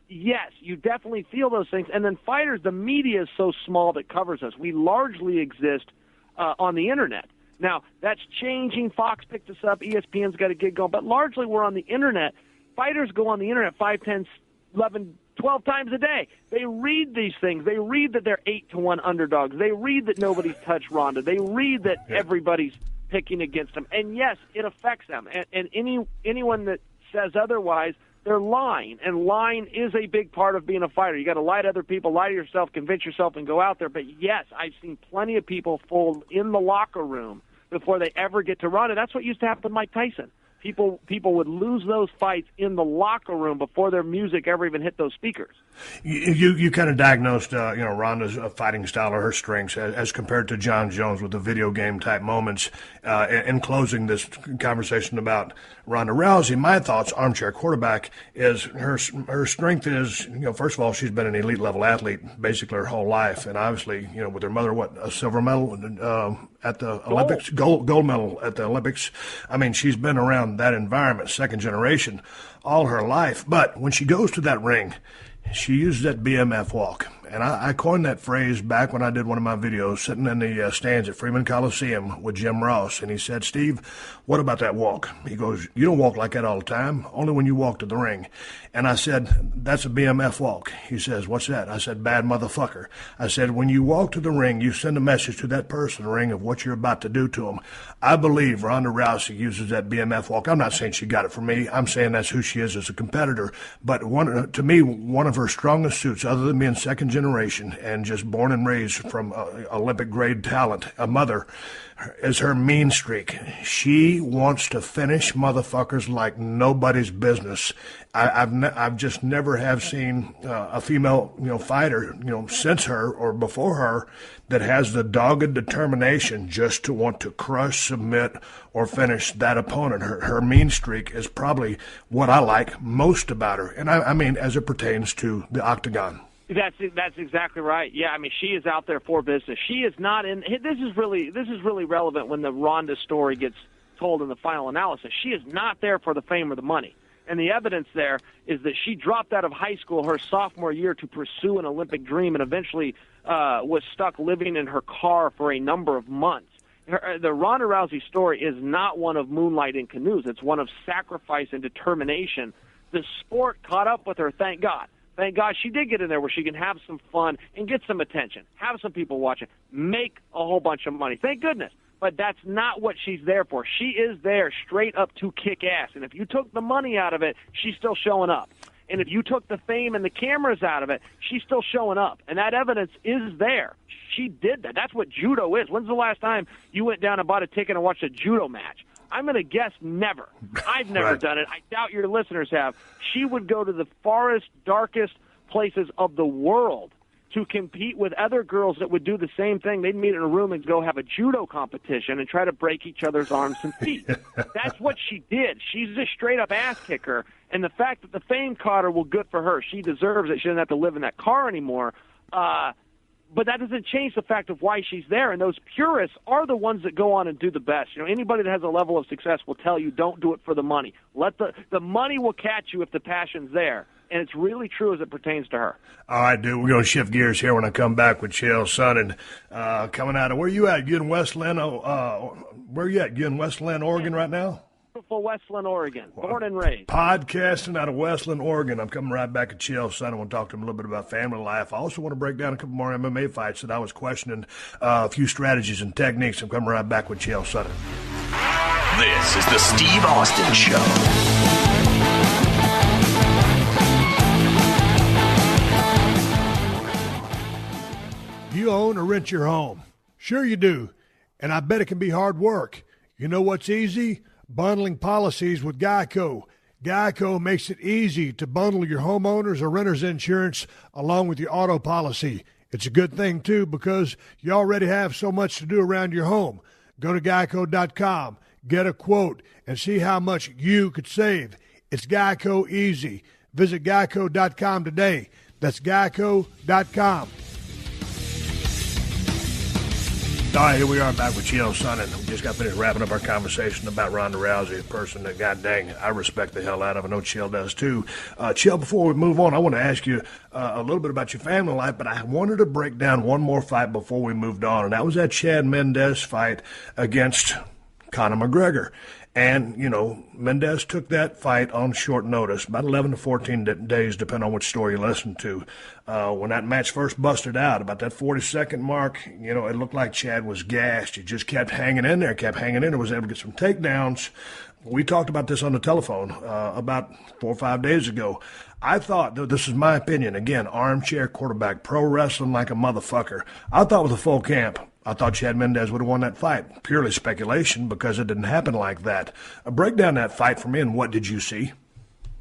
Yes, you definitely feel those things. And then fighters, the media is so small that covers us. We largely exist on the Internet. Now, that's changing. Fox picked us up. ESPN's got a gig going. But largely we're on the Internet. Fighters go on the Internet 5, 10, 11, 12 times a day. They read these things. They read that they're 8-1 underdogs. They read that nobody's touched Ronda. They read that everybody's picking against them. And, yes, it affects them. And anyone that says otherwise, they're lying. And lying is a big part of being a fighter. You got to lie to other people, lie to yourself, convince yourself, and go out there. But, yes, I've seen plenty of people fold in the locker room before they ever get to Ronda. That's what used to happen to Mike Tyson. People would lose those fights in the locker room before their music ever even hit those speakers. You kind of diagnosed, Ronda's fighting style or her strengths as compared to John Jones with the video game type moments. In closing this conversation about Ronda Rousey, my thoughts, armchair quarterback, is her strength is, first of all, she's been an elite level athlete basically her whole life, and obviously, with her mother, a silver medal at the Olympics, gold medal at the Olympics. I mean, she's been around that environment, second generation, all her life. But when she goes to that ring, she uses that BMF walk. And I coined that phrase back when I did one of my videos, sitting in the stands at Freeman Coliseum with Jim Ross. And he said, Steve, what about that walk? He goes, you don't walk like that all the time, only when you walk to the ring. And I said, that's a BMF walk. He says, what's that? I said, bad motherfucker. I said, when you walk to the ring, you send a message to that person in the ring of what you're about to do to them. I believe Ronda Rousey uses that BMF walk. I'm not saying she got it from me. I'm saying that's who she is as a competitor. But to me, one of her strongest suits, other than being second generation and just born and raised from Olympic grade talent, a mother, is her mean streak. She wants to finish motherfuckers like nobody's business. I've just never have seen a female fighter since her or before her that has the dogged determination just to want to crush, submit, or finish that opponent. Her mean streak is probably what I like most about her, and I mean as it pertains to the octagon. That's exactly right. Yeah, I mean, she is out there for business. She is not in. This is really relevant when the Ronda story gets told in the final analysis. She is not there for the fame or the money. And the evidence there is that she dropped out of high school her sophomore year to pursue an Olympic dream, and eventually was stuck living in her car for a number of months. The Ronda Rousey story is not one of moonlight in canoes. It's one of sacrifice and determination. The sport caught up with her, thank God. Thank God she did get in there where she can have some fun and get some attention, have some people watching, make a whole bunch of money. Thank goodness. But that's not what she's there for. She is there straight up to kick ass. And if you took the money out of it, she's still showing up. And if you took the fame and the cameras out of it, she's still showing up. And that evidence is there. She did that. That's what judo is. When's the last time you went down and bought a ticket and watched a judo match? I'm going to guess never. I've never done it. I doubt your listeners have. She would go to the farthest, darkest places of the world to compete with other girls that would do the same thing. They'd meet in a room and go have a judo competition and try to break each other's arms and feet. That's what she did. She's a straight-up ass kicker, and the fact that the fame caught her, well, good for her. She deserves it. She doesn't have to live in that car anymore. But that doesn't change the fact of why she's there, and those purists are the ones that go on and do the best. You know, anybody that has a level of success will tell you, don't do it for the money. Let the money will catch you if the passion's there. And it's really true as it pertains to her. All right, dude, we're going to shift gears here when I come back with Chael Sonnen. Coming out of, where you at? You in West Lynn? Where you at? You in West Lynn, Oregon right now? Beautiful West Lynn, Oregon. Born and raised. Podcasting out of West Lynn, Oregon. I'm coming right back at Chael Sonnen. I want to talk to him a little bit about family life. I also want to break down a couple more MMA fights that I was questioning, a few strategies and techniques. I'm coming right back with Chael Sonnen. This is the Steve Austin Show. Do you own or rent your home? Sure you do, and I bet it can be hard work. You know what's easy? Bundling policies with GEICO. GEICO makes it easy to bundle your homeowners or renters insurance along with your auto policy. It's a good thing, too, because you already have so much to do around your home. Go to geico.com, get a quote, and see how much you could save. It's GEICO easy. Visit geico.com today. That's geico.com. All right, here we are back with Chael Sonnen. We just got finished wrapping up our conversation about Ronda Rousey, a person that, god dang, I respect the hell out of. I know Chael does too. Chael, before we move on, I want to ask you a little bit about your family life, but I wanted to break down one more fight before we moved on, and that was that Chad Mendes fight against Conor McGregor. And, you know, Mendes took that fight on short notice, about 11 to 14 days, depending on which story you listen to. When that match first busted out, about that 40-second mark, you know, it looked like Chad was gassed. He just kept hanging in there, was able to get some takedowns. We talked about this on the telephone about 4 or 5 days ago. I thought, this is my opinion, again, armchair quarterback, pro wrestling like a motherfucker. I thought with a full camp, I thought Chad Mendes would have won that fight. Purely speculation because it didn't happen like that. Break down that fight for me, and what did you see?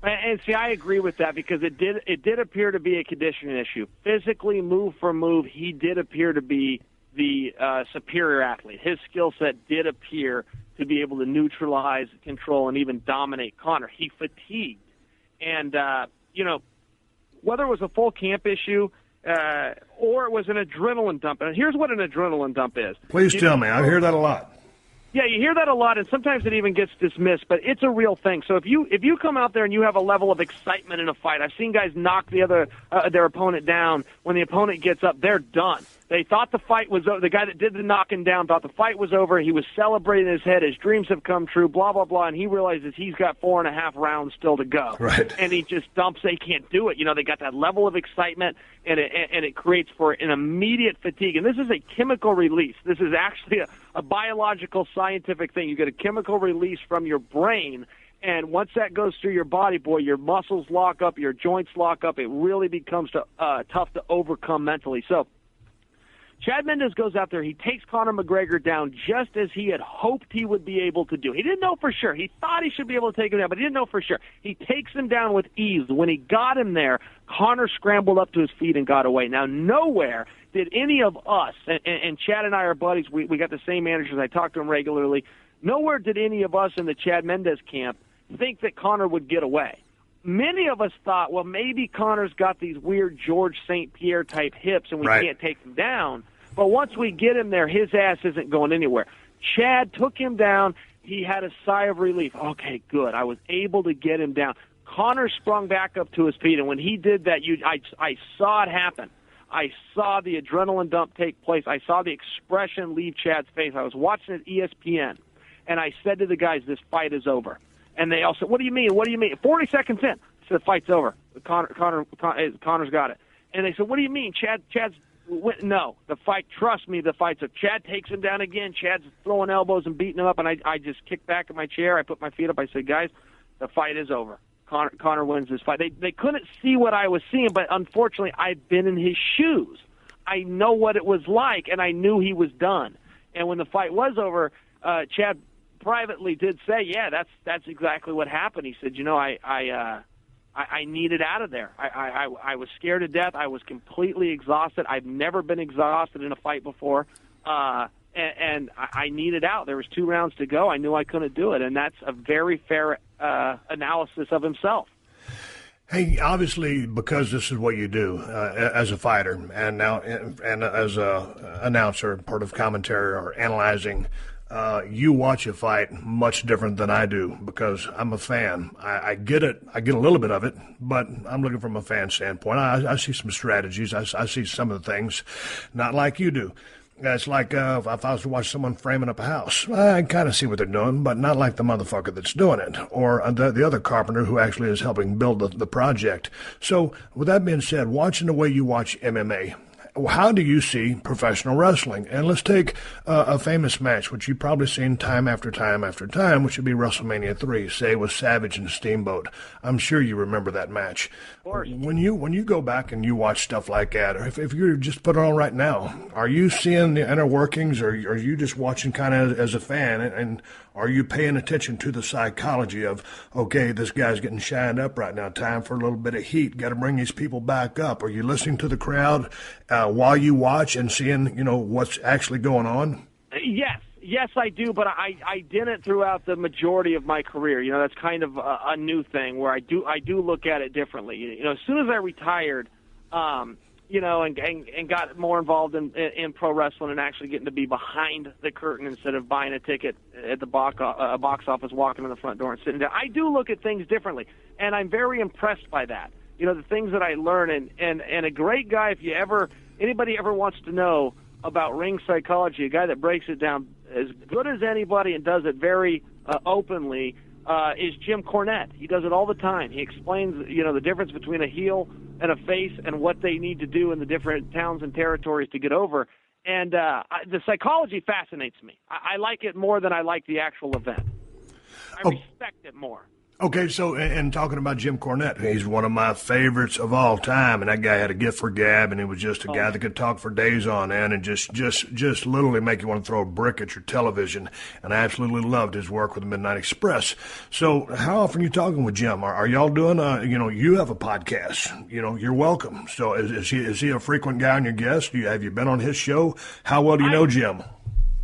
And see, I agree with that because it did appear to be a conditioning issue. Physically, move for move, he did appear to be the superior athlete. His skill set did appear to be able to neutralize, control, and even dominate Conor. He fatigued. And, you know, whether it was a full camp issue or it was an adrenaline dump. And here's what an adrenaline dump is. Please tell me. I hear that a lot. Yeah, you hear that a lot, and sometimes it even gets dismissed, but it's a real thing. So if you come out there and you have a level of excitement in a fight, I've seen guys knock their opponent down. When the opponent gets up, they're done. They thought the fight was over. The guy that did the knocking down thought the fight was over. He was celebrating in his head. His dreams have come true, blah, blah, blah, and he realizes he's got 4.5 rounds still to go. Right. And he just dumps. They can't do it. You know, they got that level of excitement, and it creates for an immediate fatigue. And this is a chemical release. This is actually a biological, scientific thing. You get a chemical release from your brain, and once that goes through your body, boy, your muscles lock up, your joints lock up. It really becomes tough to overcome mentally. So Chad Mendes goes out there. He takes Conor McGregor down just as he had hoped he would be able to do. He didn't know for sure. He thought he should be able to take him down, but he didn't know for sure. He takes him down with ease. When he got him there, Conor scrambled up to his feet and got away. Now, nowhere did any of us, and Chad and I are buddies, we got the same managers, I talk to him regularly, nowhere did any of us in the Chad Mendes camp think that Conor would get away. Many of us thought, well, maybe Conor's got these weird George St. Pierre type hips and we can't take him down. But once we get him there, his ass isn't going anywhere. Chad took him down. He had a sigh of relief. Okay, good. I was able to get him down. Conor sprung back up to his feet, and when he did that, I saw it happen. I saw the adrenaline dump take place. I saw the expression leave Chad's face. I was watching at ESPN, and I said to the guys, this fight is over. And they all said, what do you mean? What do you mean? 40 seconds in, I said, the fight's over. Conor's got it. And they said, what do you mean? Chad's no, the fight, trust me, the fight's up. Chad takes him down again. Chad's throwing elbows and beating him up, and I just kicked back in my chair. I put my feet up. I said, guys, the fight is over. Conor wins this fight. They couldn't see what I was seeing, but unfortunately, I'd been in his shoes. I know what it was like, and I knew he was done. And when the fight was over, Chad privately did say, yeah, that's exactly what happened. He said, I needed out of there. I was scared to death. I was completely exhausted. I've never been exhausted in a fight before. And I needed out. There was 2 rounds to go. I knew I couldn't do it. And that's a very fair analysis of himself. Hey, obviously, because this is what you do as a fighter and now and as a announcer, part of commentary or analyzing, you watch a fight much different than I do because I'm a fan. I get it. I get a little bit of it, but I'm looking from a fan standpoint. I see some strategies. I see some of the things, not like you do. It's like if I was to watch someone framing up a house, I kind of see what they're doing, but not like the motherfucker that's doing it or the other carpenter who actually is helping build the project. So with that being said, watching the way you watch MMA, how do you see professional wrestling? And let's take a famous match, which you've probably seen time after time after time, which would be Wrestlemania 3, say with Savage and Steamboat. I'm sure you remember that match. Of course. When you go back and you watch stuff like that, or if you just put it on right now, are you seeing the inner workings, or are you just watching kind of as a fan, and are you paying attention to the psychology of, okay, this guy's getting shined up right now, time for a little bit of heat, got to bring these people back up? Are you listening to the crowd while you watch and seeing, what's actually going on? Yes, I do, but I didn't throughout the majority of my career. That's kind of a new thing where I do look at it differently. As soon as I retired, and got more involved in pro wrestling and actually getting to be behind the curtain instead of buying a ticket at the box office, walking in the front door and sitting down. I do look at things differently, and I'm very impressed by that. The things that I learn, and a great guy, if anybody ever wants to know about ring psychology, a guy that breaks it down as good as anybody and does it very openly, is Jim Cornette. He does it all the time. He explains, the difference between a heel and a face and what they need to do in the different towns and territories to get over. And the psychology fascinates me. I like it more than I like the actual event. I respect it more. Okay, so, and talking about Jim Cornette, he's one of my favorites of all time, and that guy had a gift for gab, and he was just a guy that could talk for days on end and just literally make you want to throw a brick at your television, and I absolutely loved his work with the Midnight Express. So how often are you talking with Jim? Are y'all doing, you have a podcast, you're welcome. So is he a frequent guy on your guest? Have you been on his show? How well do you know Jim?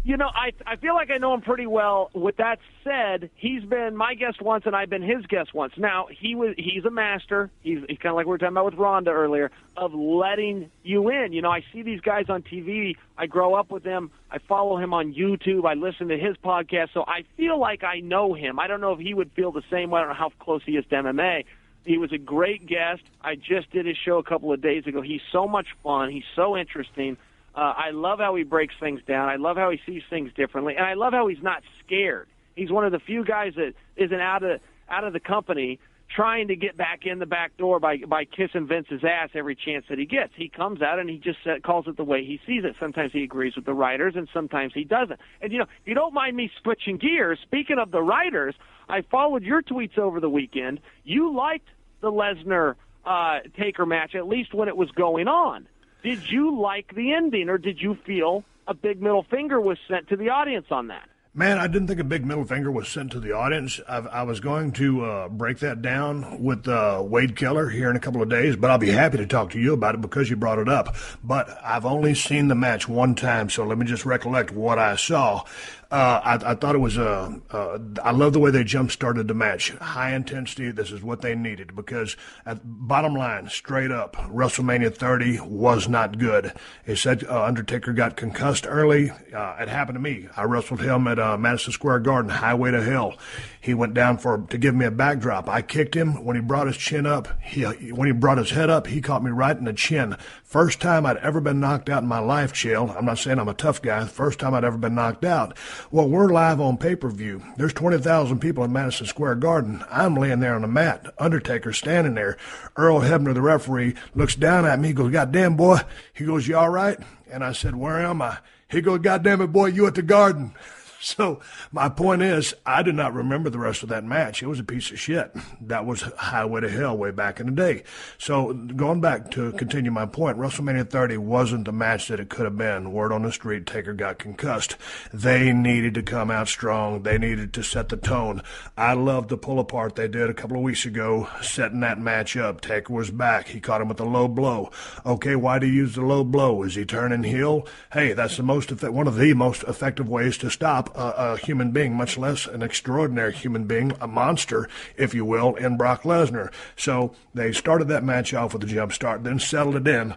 I feel like I know him pretty well. With that said, he's been my guest once, and I've been his guest once. Now, he's a master. He's kind of like we were talking about with Ronda earlier, of letting you in. I see these guys on TV. I grow up with them. I follow him on YouTube. I listen to his podcast. So I feel like I know him. I don't know if he would feel the same way. I don't know how close he is to MMA. He was a great guest. I just did his show a couple of days ago. He's so much fun. He's so interesting. I love how he breaks things down. I love how he sees things differently, and I love how he's not scared. He's one of the few guys that isn't out of the company trying to get back in the back door by kissing Vince's ass every chance that he gets. He comes out and he just calls it the way he sees it. Sometimes he agrees with the writers, and sometimes he doesn't. And, if you don't mind me switching gears, speaking of the writers, I followed your tweets over the weekend. You liked the Lesnar-Taker match, at least when it was going on. Did you like the ending, or did you feel a big middle finger was sent to the audience on that? Man, I didn't think a big middle finger was sent to the audience. I was going to break that down with Wade Keller here in a couple of days, but I'll be happy to talk to you about it because you brought it up. But I've only seen the match one time, so let me just recollect what I saw. I thought it was I love the way they jump-started the match. High intensity, this is what they needed because bottom line, straight up, WrestleMania 30 was not good. It said Undertaker got concussed early. It happened to me. I wrestled him at Madison Square Garden, Highway to Hell. He went down to give me a backdrop. I kicked him. When he brought his chin up, when he brought his head up, he caught me right in the chin. First time I'd ever been knocked out in my life, Chael. I'm not saying I'm a tough guy. First time I'd ever been knocked out. Well, we're live on pay-per-view. There's 20,000 people in Madison Square Garden. I'm laying there on the mat. Undertaker standing there. Earl Hebner, the referee, looks down at me. He goes, "Goddamn, boy." He goes, "You all right?" And I said, "Where am I?" He goes, "Goddamn it, boy, you at the Garden." So my point is, I do not remember the rest of that match. It was a piece of shit. That was Highway to Hell way back in the day. So going back to continue my point, WrestleMania 30 wasn't the match that it could have been. Word on the street, Taker got concussed. They needed to come out strong. They needed to set the tone. I loved the pull apart they did a couple of weeks ago, setting that match up. Taker was back. He caught him with a low blow. Okay, why do you use the low blow? Is he turning heel? Hey, that's one of the most effective ways to stop a human being, much less an extraordinary human being, a monster, if you will, in Brock Lesnar. So they started that match off with a jump start, then settled it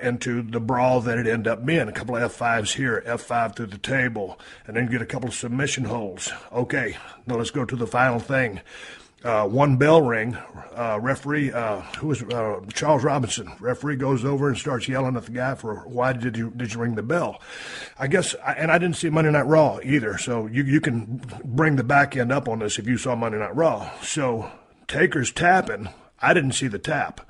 into the brawl that it ended up being. A couple of F5s here, F5 through the table, and then get a couple of submission holds. Okay, now let's go to the final thing. One bell ring, referee, Charles Robinson, referee goes over and starts yelling at the guy for, "Why did you ring the bell?" I guess, and I didn't see Monday Night Raw either, so you can bring the back end up on this if you saw Monday Night Raw. So Taker's tapping. I didn't see the tap.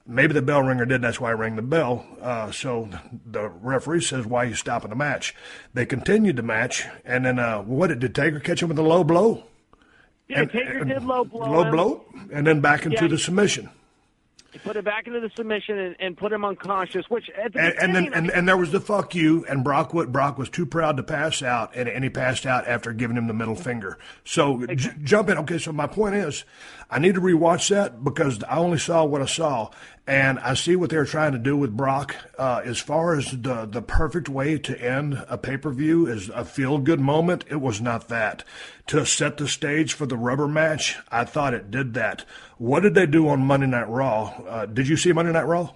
Maybe the bell ringer did, that's why I rang the bell. So the referee says, "Why are you stopping the match?" They continued the match, and then did Taker catch him with a low blow? Yeah, Taker did low blow. And then back into the submission. He put it back into the submission and put him unconscious, which at the and there was the fuck you, and Brock was too proud to pass out, and he passed out after giving him the middle finger. So jump in. Okay, so my point is, I need to rewatch that because I only saw what I saw, and I see what they're trying to do with Brock. As far as the perfect way to end a pay-per-view is a feel-good moment, it was not that. To set the stage for the rubber match, I thought it did that. What did they do on Monday Night Raw? Did you see Monday Night Raw?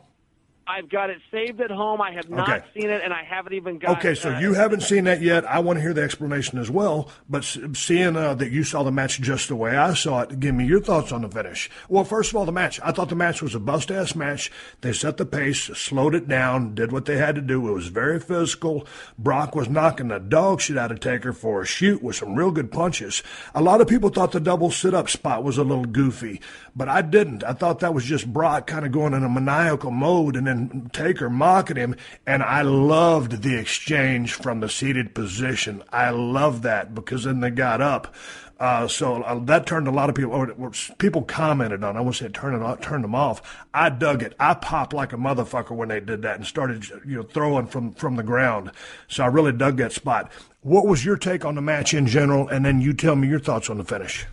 I've got it saved at home. I have not seen it, and I haven't even got it. Okay, so you haven't seen that yet. I want to hear the explanation as well. But seeing that you saw the match just the way I saw it, give me your thoughts on the finish. Well, first of all, the match. I thought the match was a bust-ass match. They set the pace, slowed it down, did what they had to do. It was very physical. Brock was knocking the dog shit out of Taker for a shoot with some real good punches. A lot of people thought the double sit-up spot was a little goofy, but I didn't. I thought that was just Brock kind of going in a maniacal mode, and then Taker mocking him, and I loved the exchange from the seated position. I loved that because then they got up. So that turned a lot of people commented on. I won't say it turned them off. I dug it. I popped like a motherfucker when they did that and started throwing from the ground. So I really dug that spot. What was your take on the match in general? And then you tell me your thoughts on the finish.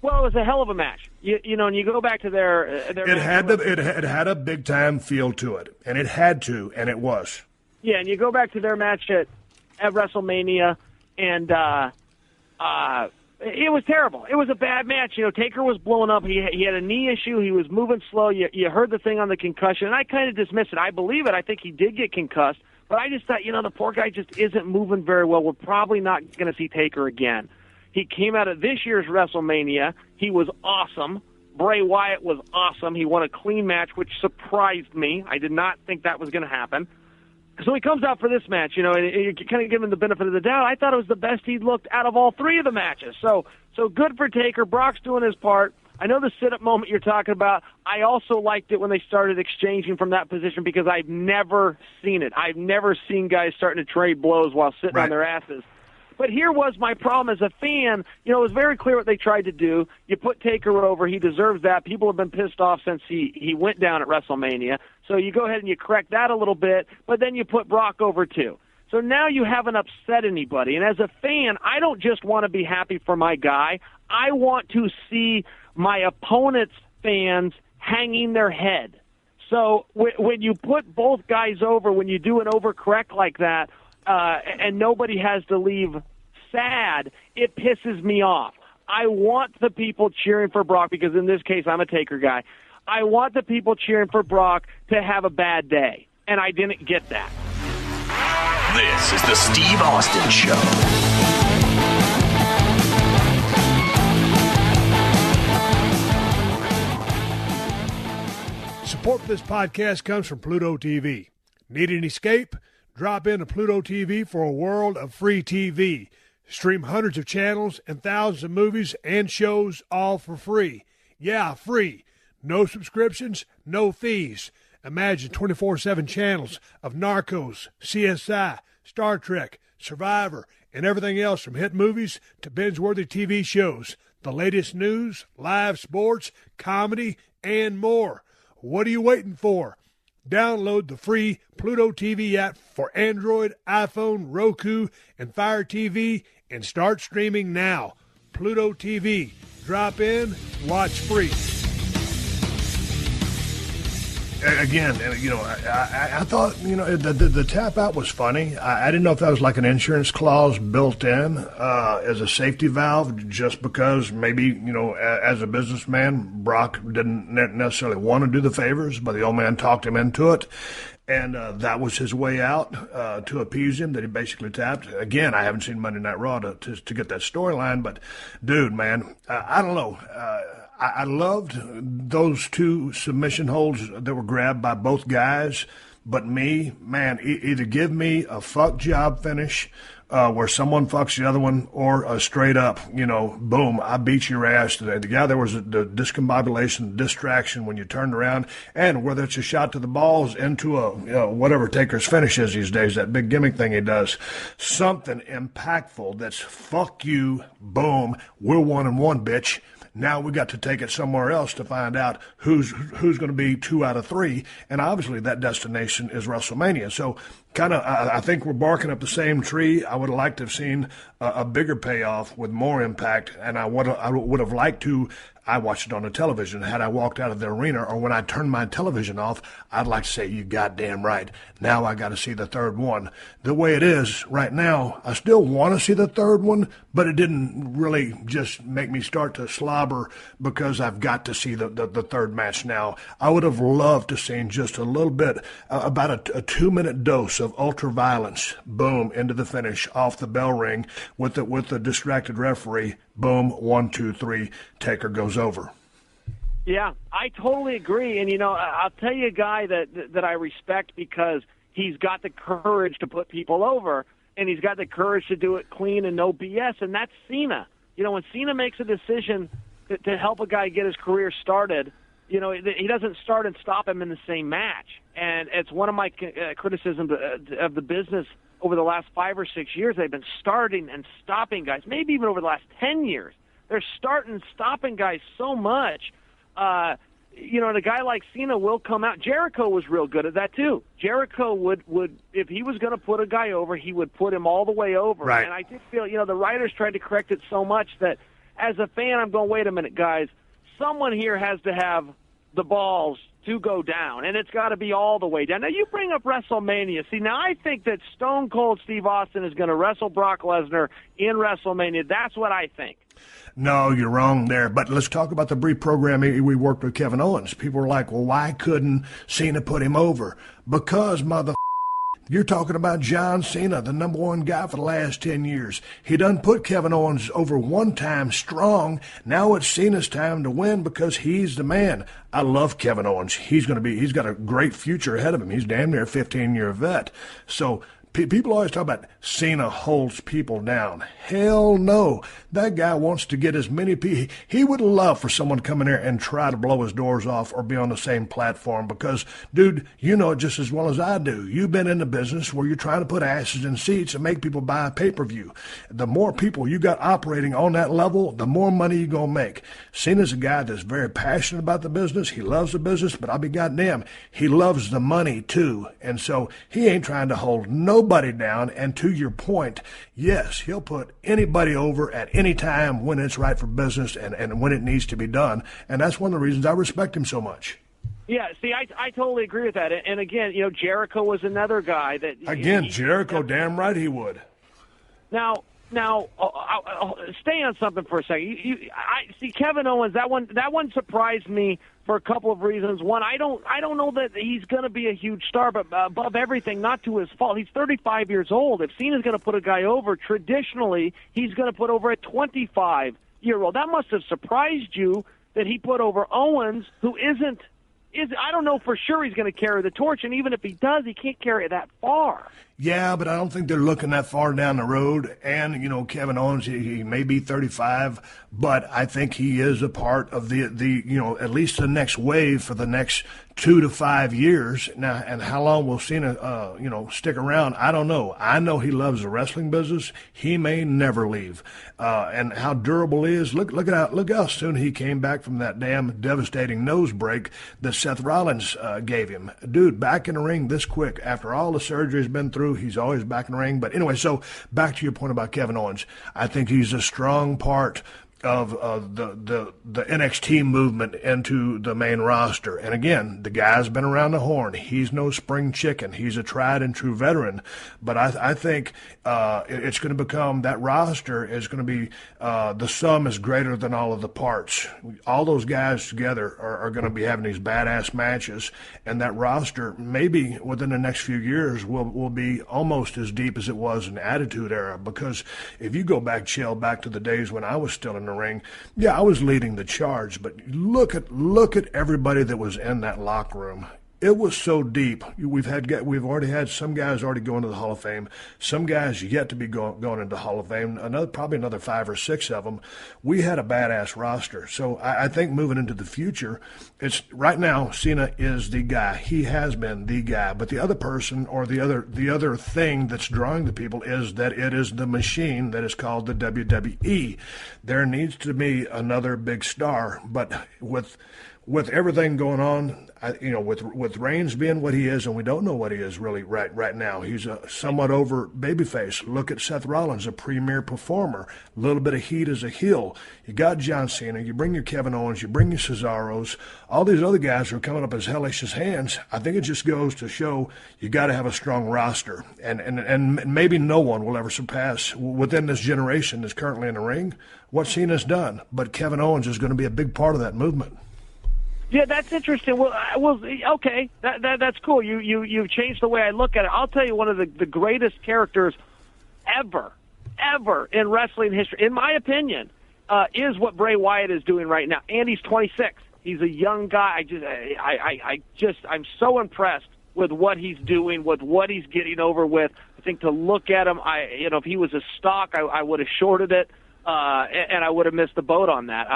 Well, it was a hell of a match. You know, and you go back to their it had a big time feel to it, and it had to, and it was. Yeah, and you go back to their match at WrestleMania, and it was terrible. It was a bad match. You know, Taker was blowing up. He had a knee issue. He was moving slow. You heard the thing on the concussion, and I kind of dismissed it. I believe it. I think he did get concussed, but I just thought, the poor guy just isn't moving very well. We're probably not going to see Taker again. He came out of this year's WrestleMania. He was awesome. Bray Wyatt was awesome. He won a clean match, which surprised me. I did not think that was going to happen. So he comes out for this match, and you kind of give him the benefit of the doubt. I thought it was the best he'd looked out of all three of the matches. So good for Taker. Brock's doing his part. I know the sit-up moment you're talking about. I also liked it when they started exchanging from that position because I've never seen it. I've never seen guys starting to trade blows while sitting on their asses. But here was my problem as a fan. It was very clear what they tried to do. You put Taker over. He deserves that. People have been pissed off since he went down at WrestleMania. So you go ahead and you correct that a little bit, but then you put Brock over too. So now you haven't upset anybody. And as a fan, I don't just want to be happy for my guy. I want to see my opponent's fans hanging their head. So when you put both guys over, when you do an overcorrect like that, and nobody has to leave sad, it pisses me off. I want the people cheering for Brock, because in this case, I'm a Taker guy. I want the people cheering for Brock to have a bad day, and I didn't get that. This is the Steve Austin Show. Support for this podcast comes from Pluto TV. Need an escape? Drop into Pluto TV for a world of free TV. Stream hundreds of channels and thousands of movies and shows all for free. Yeah, free. No subscriptions, no fees. Imagine 24/7 channels of Narcos, CSI, Star Trek, Survivor, and everything else from hit movies to binge-worthy TV shows. The latest news, live sports, comedy, and more. What are you waiting for? Download the free Pluto TV app for Android, iPhone, Roku, and Fire TV and start streaming now. Pluto TV. Drop in, watch free. Again, I thought, the tap out was funny. I didn't know if that was like an insurance clause built in as a safety valve, just because maybe, as a businessman, Brock didn't necessarily want to do the favors, but the old man talked him into it. And that was his way out to appease him, that he basically tapped. Again, I haven't seen Monday Night Raw to get that storyline, but dude, man, I don't know. I loved those two submission holds that were grabbed by both guys, but me, man, either give me a fuck job finish where someone fucks the other one, or a straight up, boom, I beat your ass today. Yeah, there was the discombobulation, distraction when you turned around, and whether it's a shot to the balls into a, whatever Taker's finish is these days, that big gimmick thing he does, something impactful that's fuck you, boom, we're 1-1, bitch. Now we got to take it somewhere else to find out who's going to be 2 out of 3, and obviously that destination is WrestleMania. So kind of, I think we're barking up the same tree. I would have liked to have seen a bigger payoff with more impact, and I would have liked to. I watched it on the television. Had I walked out of the arena, or when I turned my television off, I'd like to say, you goddamn right. Now I got to see the third one. The way it is right now, I still want to see the third one, but it didn't really just make me start to slobber because I've got to see the third match now. I would have loved to see just a little bit, about a 2-minute dose of ultra violence, boom, into the finish, off the bell ring with the distracted referee. Boom, 1, 2, 3, Taker goes over. Yeah, I totally agree. And, I'll tell you a guy that I respect because he's got the courage to put people over, and he's got the courage to do it clean and no BS, and that's Cena. When Cena makes a decision to help a guy get his career started, he doesn't start and stop him in the same match. And it's one of my criticisms of the business over the last 5 or 6 years. They've been starting and stopping guys, maybe even over the last 10 years. They're starting and stopping guys so much. And a guy like Cena will come out. Jericho was real good at that, too. Jericho would if he was going to put a guy over, he would put him all the way over. Right. And I just feel, the writers tried to correct it so much that as a fan, I'm going, wait a minute, guys. Someone here has to have the balls to go down, and it's got to be all the way down. Now, you bring up WrestleMania. See, now I think that Stone Cold Steve Austin is going to wrestle Brock Lesnar in WrestleMania. That's what I think. No, you're wrong there. But let's talk about the brief program we worked with Kevin Owens. People were like, well, why couldn't Cena put him over? Because, you're talking about John Cena, the number one guy for the last 10 years. He done put Kevin Owens over one time strong. Now it's Cena's time to win because he's the man. I love Kevin Owens. He's got a great future ahead of him. He's damn near a 15-year vet. So people always talk about Cena holds people down. Hell no. That guy wants to get as many people. He would love for someone to come in here and try to blow his doors off or be on the same platform because, dude, you know it just as well as I do. You've been in the business where you're trying to put asses in seats and make people buy a pay-per-view. The more people you got operating on that level, the more money you're going to make. Cena's a guy that's very passionate about the business. He loves the business, but I'll be goddamn, he loves the money too. And so he ain't trying to hold nobody down. And to your point, yes, he'll put anybody over at any time when it's right for business and when it needs to be done. And that's one of the reasons I respect him so much. Yeah, see, I totally agree with that. And again, Jericho was another guy that... Again, Jericho, damn right he would. Now, I'll stay on something for a second. I see Kevin Owens. That one surprised me for a couple of reasons. One, I don't know that he's going to be a huge star, but above everything, not to his fault. He's 35 years old. If Cena's going to put a guy over, traditionally, he's going to put over a 25-year-old. That must have surprised you that he put over Owens, who isn't I don't know for sure he's going to carry the torch, and even if he does, he can't carry it that far. Yeah, but I don't think they're looking that far down the road. And, Kevin Owens, he may be 35, but I think he is a part of the at least the next wave for the next 2 to 5 years. Now, and how long will Cena, stick around? I don't know. I know he loves the wrestling business. He may never leave. And how durable he is. Look how soon he came back from that damn devastating nose break that Seth Rollins gave him. Dude, back in the ring this quick after all the surgery he's been through. He's always back in the ring. But anyway, so back to your point about Kevin Owens. I think he's a strong part of the NXT movement into the main roster. And again, the guy's been around the horn. He's no spring chicken. He's a tried and true veteran. But I think it's going to become, that roster is going to be, the sum is greater than all of the parts. All those guys together are going to be having these badass matches. And that roster, maybe within the next few years, will be almost as deep as it was in the Attitude Era. Because if you go back, Chael, back to the days when I was still in the ring, yeah, I was leading the charge, but look at everybody that was in that locker room. It was so deep. We've already had some guys already go into the Hall of Fame, some guys yet to be going into the Hall of Fame, probably another 5 or 6 of them. We had a badass roster. So I think moving into the future, it's right now Cena is the guy. He has been the guy. But the other person or the other thing that's drawing the people is that it is the machine that is called the WWE. There needs to be another big star, but with everything going on, with Reigns being what he is, and we don't know what he is really right now. He's a somewhat over babyface. Look at Seth Rollins, a premier performer. A little bit of heat as a heel. You got John Cena. You bring your Kevin Owens. You bring your Cesaros. All these other guys who are coming up as hellish as hands. I think it just goes to show you got to have a strong roster, and maybe no one will ever surpass within this generation that's currently in the ring what Cena's done. But Kevin Owens is going to be a big part of that movement. Yeah, that's interesting. Well, okay, that's cool. You've changed the way I look at it. I'll tell you, one of the greatest characters ever in wrestling history, in my opinion, is what Bray Wyatt is doing right now. And he's 26. He's a young guy. I'm so impressed with what he's doing, with what he's getting over with. I think to look at him, if he was a stock, I would have shorted it, and I would have missed the boat on that.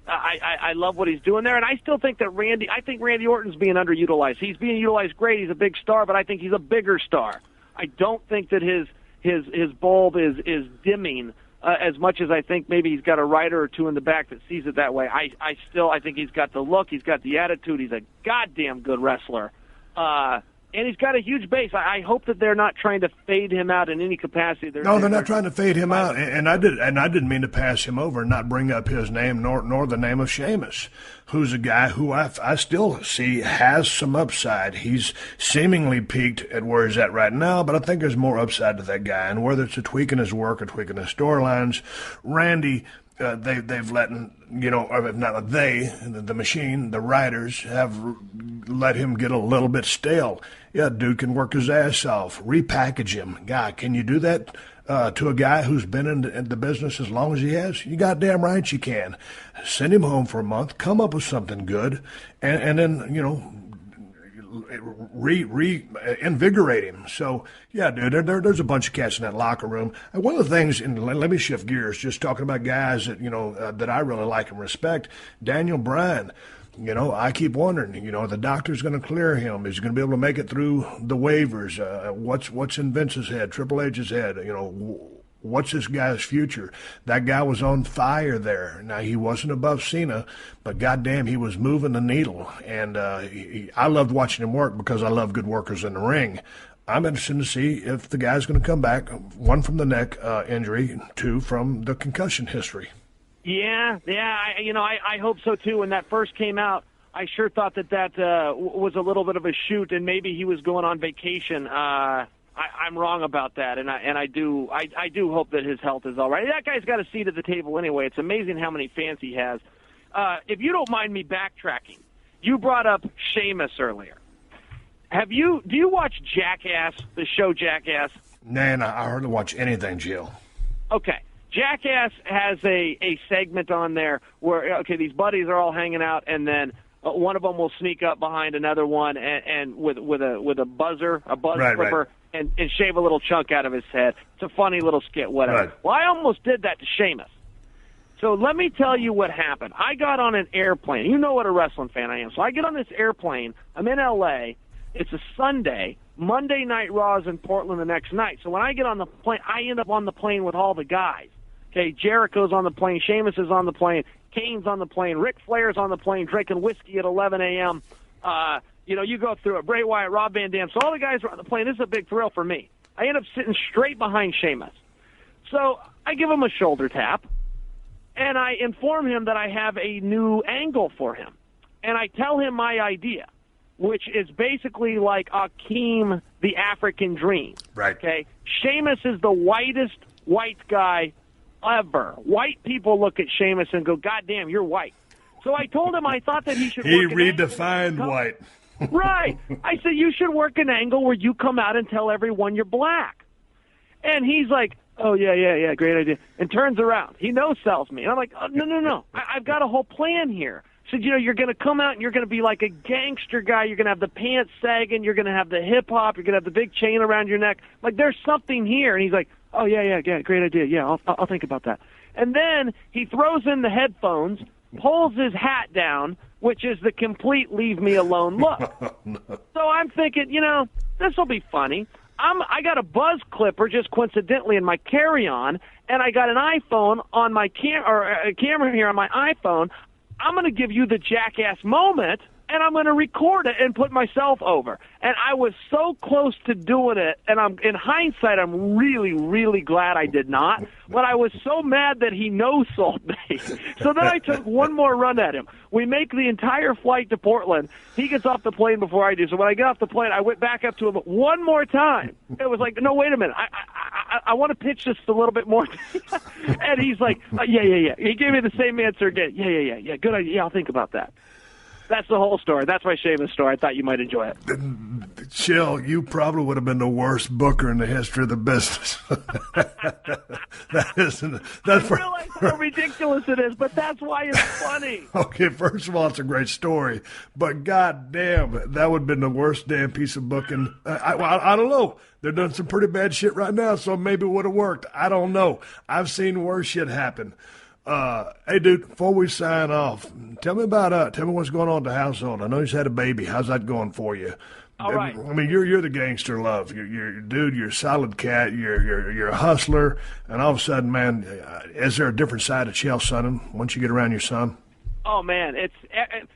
I love what he's doing there, and I still think that Randy Orton's being underutilized. He's being utilized great. He's a big star, but I think he's a bigger star. I don't think that his bulb is dimming as much as I think maybe he's got a writer or two in the back that sees it that way. I think he's got the look, he's got the attitude, he's a goddamn good wrestler. And he's got a huge base. I hope that they're not trying to fade him out in any capacity. They're not trying to fade him out. And I didn't mean to pass him over and not bring up his name nor the name of Sheamus, who's a guy who I still see has some upside. He's seemingly peaked at where he's at right now, but I think there's more upside to that guy. And whether it's a tweak in his work or tweaking his storylines, Randy, they've let, if not they, the machine, the writers have let him get a little bit stale. Yeah, dude can work his ass off. Repackage him. God, can you do that to a guy who's been in the business as long as he has? You goddamn right you can. Send him home for a month, come up with something good, and then, reinvigorate him. So, yeah, dude, there's a bunch of cats in that locker room. And one of the things, and let me shift gears, just talking about guys that, that I really like and respect, Daniel Bryan. I keep wondering, the doctor's going to clear him. Is he going to be able to make it through the waivers? What's in Vince's head, Triple H's head? What's this guy's future? That guy was on fire there. Now, he wasn't above Cena, but goddamn, he was moving the needle. And I loved watching him work because I love good workers in the ring. I'm interested to see if the guy's going to come back, 1 from the neck injury, 2 from the concussion history. Yeah, I hope so too. When that first came out, I sure thought that was a little bit of a shoot, and maybe he was going on vacation. I'm wrong about that, and I do hope that his health is all right. That guy's got a seat at the table anyway. It's amazing how many fans he has. If you don't mind me backtracking, you brought up Sheamus earlier. Do you watch Jackass, the show Jackass? Nah, I hardly watch anything, Jill. Okay. Jackass has a segment on there where, these buddies are all hanging out, and then one of them will sneak up behind another one and with a buzz clipper. And shave a little chunk out of his head. It's a funny little skit, whatever. Right. Well, I almost did that to Sheamus. So let me tell you what happened. I got on an airplane. You know what a wrestling fan I am. So I get on this airplane. I'm in L.A. It's a Sunday. Monday Night Raw is in Portland the next night. So when I get on the plane, I end up on the plane with all the guys. Okay, Jericho's on the plane. Sheamus is on the plane. Kane's on the plane. Ric Flair's on the plane drinking whiskey at 11 a.m., you go through it. Bray Wyatt, Rob Van Dam. So all the guys are on the plane. This is a big thrill for me. I end up sitting straight behind Sheamus. So I give him a shoulder tap, and I inform him that I have a new angle for him. And I tell him my idea, which is basically like Akeem, the African Dream. Right. Okay? Sheamus is the whitest white guy ever. White people look at Sheamus and go, God damn, you're white. So I told him I thought that he should He work redefined white. Right. I said, you should work an angle where you come out and tell everyone you're black. And he's like, oh, yeah, great idea. And turns around. He no-sells me. And I'm like, oh, no. I've got a whole plan here. He said, you're going to come out and you're going to be like a gangster guy. You're going to have the pants sagging. You're going to have the hip-hop. You're going to have the big chain around your neck. Like, there's something here. And he's like, oh, yeah, great idea. Yeah, I'll think about that. And then he throws in the headphones, pulls his hat down, which is the complete leave me alone look. No. So I'm thinking, this will be funny. I got a buzz clipper just coincidentally in my carry-on, and I got an iPhone on my camera here on my iPhone. I'm going to give you the jackass moment, and I'm going to record it and put myself over. And I was so close to doing it, and in hindsight, I'm really, really glad I did not. But I was so mad that he no-sold me. So then I took one more run at him. We make the entire flight to Portland. He gets off the plane before I do. So when I get off the plane, I went back up to him one more time. It was like, no, wait a minute. I want to pitch this a little bit more. And he's like, yeah. He gave me the same answer again. Yeah. Good idea. Yeah, I'll think about that. That's the whole story. That's my Sheamus story. I thought you might enjoy it. Chael, you probably would have been the worst booker in the history of the business. I realize how ridiculous it is, but that's why it's funny. Okay, first of all, it's a great story, but goddamn, that would have been the worst damn piece of booking. I don't know. They're doing some pretty bad shit right now, so maybe it would have worked. I don't know. I've seen worse shit happen. Hey, dude, before we sign off, tell me what's going on at the household. I know you had a baby. How's that going for you? All right. I mean, you're the gangster love. You're a solid cat. You're a hustler. And all of a sudden, man, is there a different side of Chael Sonnen once you get around your son? Oh, man, it's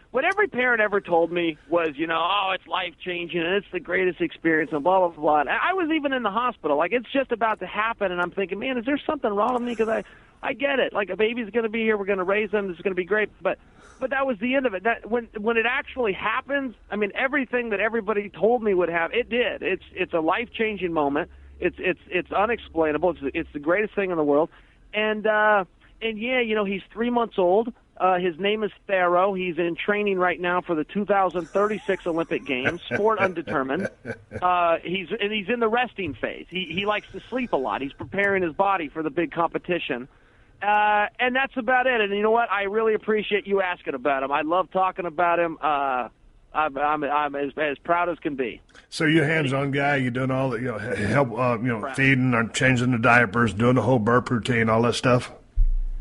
what every parent ever told me was, it's life-changing and it's the greatest experience and blah, blah, blah. And I was even in the hospital. Like, it's just about to happen, and I'm thinking, man, is there something wrong with me? Because I get it. Like, a baby's going to be here. We're going to raise them. This is going to be great. But that was the end of it. That when it actually happens, I mean, everything that everybody told me would happen, it did. It's a life-changing moment. It's unexplainable. It's the greatest thing in the world. And yeah, he's 3 months old. His name is Pharaoh. He's in training right now for the 2036 Olympic Games, sport undetermined. He's in the resting phase. He likes to sleep a lot. He's preparing his body for the big competition. And that's about it. And you know what? I really appreciate you asking about him. I love talking about him. I'm as proud as can be. So you're a hands-on guy. You're doing all the help, feeding or changing the diapers, doing the whole burp routine, all that stuff.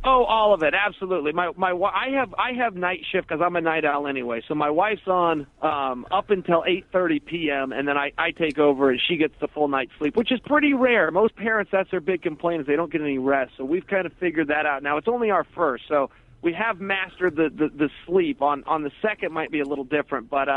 Oh, all of it, absolutely. I have night shift because I'm a night owl anyway. So my wife's on up until 8:30 p.m. and then I take over and she gets the full night's sleep, which is pretty rare. Most parents, that's their big complaint, is they don't get any rest. So we've kind of figured that out. Now it's only our first, so we have mastered the sleep. On the second might be a little different, but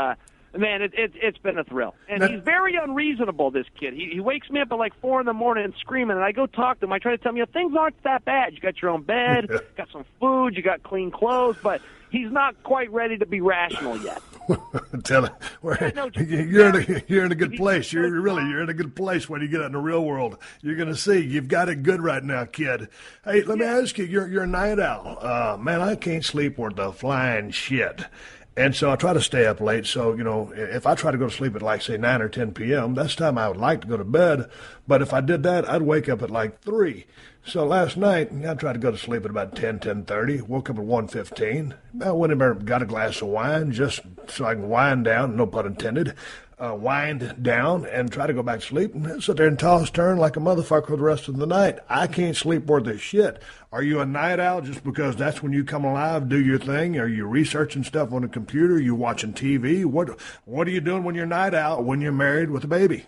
man, it's been a thrill. And he's very unreasonable, this kid. He wakes me up at like 4 in the morning and screaming, and I go talk to him. I try to tell him, things aren't that bad. You got your own bed, got some food, you got clean clothes, but he's not quite ready to be rational yet. Tell him, you're in a good place. You're in a good place when you get out in the real world. You're going to see you've got it good right now, kid. Hey, let me ask you, you're a night owl. Man, I can't sleep worth a flying shit. And so I try to stay up late. So, if I try to go to sleep at like, say, 9 or 10 p.m., that's the time I would like to go to bed. But if I did that, I'd wake up at like 3. So last night, I tried to go to sleep at about 10:30, woke up at 1:15. I went in there, got a glass of wine just so I can wind down, no pun intended, wind down and try to go back to sleep and sit there and toss turn like a motherfucker the rest of the night. I can't sleep worth a shit. Are you a night owl just because that's when you come alive, do your thing? Are you researching stuff on the computer? Are you watching TV? What are you doing when you're night owl, when you're married with a baby?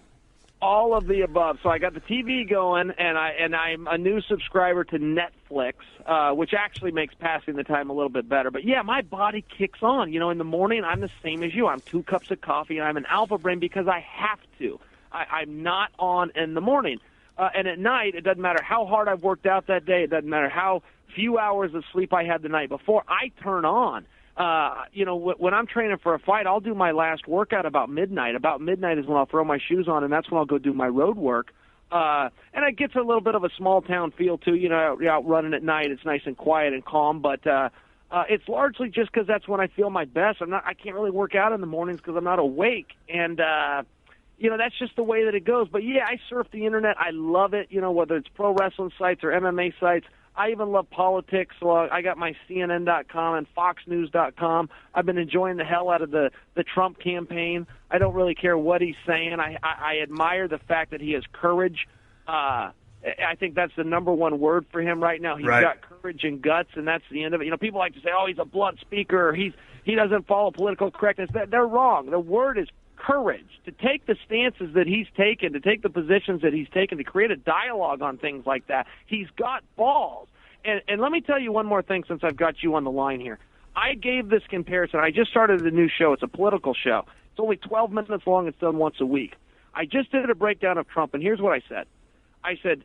All of the above. So I got the TV going, and I'm a new subscriber to Netflix, which actually makes passing the time a little bit better. But yeah, my body kicks on. In the morning I'm the same as you. I'm 2 cups of coffee, and I'm an alpha brain because I have to. I'm not on in the morning. And at night, it doesn't matter how hard I've worked out that day. It doesn't matter how few hours of sleep I had the night before. I turn on. When I'm training for a fight, I'll do my last workout about midnight. About midnight is when I'll throw my shoes on, and that's when I'll go do my road work. And it gets a little bit of a small town feel too. You're out running at night. It's nice and quiet and calm, but it's largely just because that's when I feel my best. I can't really work out in the mornings because I'm not awake, and that's just the way that it goes. But yeah, I surf the internet. I love it. Whether it's pro wrestling sites or MMA sites. I even love politics, so I got my CNN.com and FoxNews.com. I've been enjoying the hell out of the Trump campaign. I don't really care what he's saying. I admire the fact that he has courage. I think that's the number one word for him right now. He's got courage and guts, and that's the end of it. People like to say, oh, he's a blunt speaker, or he doesn't follow political correctness. They're wrong. The word is courage, to take the stances that he's taken, to take the positions that he's taken, to create a dialogue on things like that. He's got balls. And let me tell you one more thing since I've got you on the line here. I gave this comparison. I just started a new show. It's a political show. It's only 12 minutes long. It's done once a week. I just did a breakdown of Trump, and here's what I said. I said,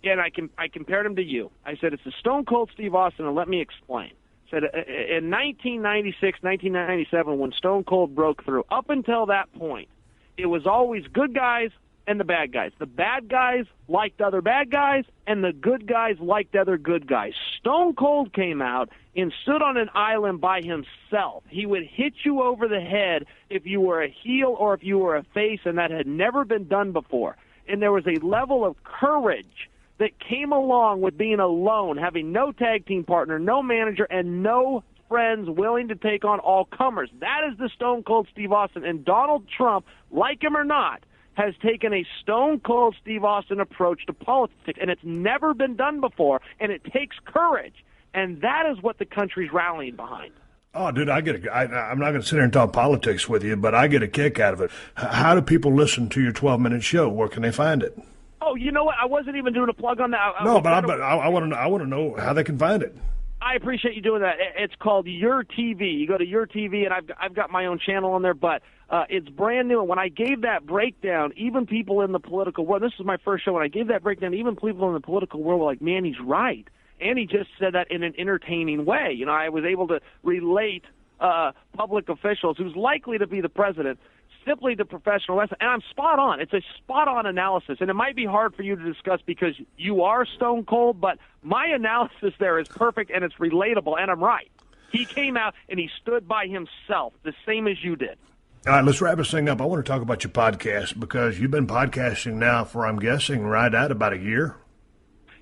and I compared him to you. I said, it's a Stone Cold Steve Austin, and let me explain. Said in 1996, 1997, when Stone Cold broke through, up until that point, it was always good guys and the bad guys. The bad guys liked other bad guys, and the good guys liked other good guys. Stone Cold came out and stood on an island by himself. He would hit you over the head if you were a heel or if you were a face, and that had never been done before. And there was a level of courage that came along with being alone, having no tag team partner, no manager, and no friends willing to take on all comers. That is the Stone Cold Steve Austin. And Donald Trump, like him or not, has taken a Stone Cold Steve Austin approach to politics, and it's never been done before, and it takes courage. And that is what the country's rallying behind. Oh, dude, I'm not going to sit here and talk politics with you, but I get a kick out of it. How do people listen to your 12-minute show? Where can they find it? Oh, you know what? I wasn't even doing a plug on that. I want to know how they can find it. I appreciate you doing that. It's called Your TV. You go to Your TV, and I've got my own channel on there, but it's brand new. And when I gave that breakdown, even people in the political world, this was my first show, when I gave that breakdown, even people in the political world were like, man, he's right. And he just said that in an entertaining way. I was able to relate public officials, who's likely to be the president, simply to professional wrestling. And I'm spot on. It's a spot-on analysis. And it might be hard for you to discuss because you are Stone Cold, but my analysis there is perfect and it's relatable, and I'm right. He came out and he stood by himself, the same as you did. All right, let's wrap this thing up. I want to talk about your podcast because you've been podcasting now for, I'm guessing, right at about a year.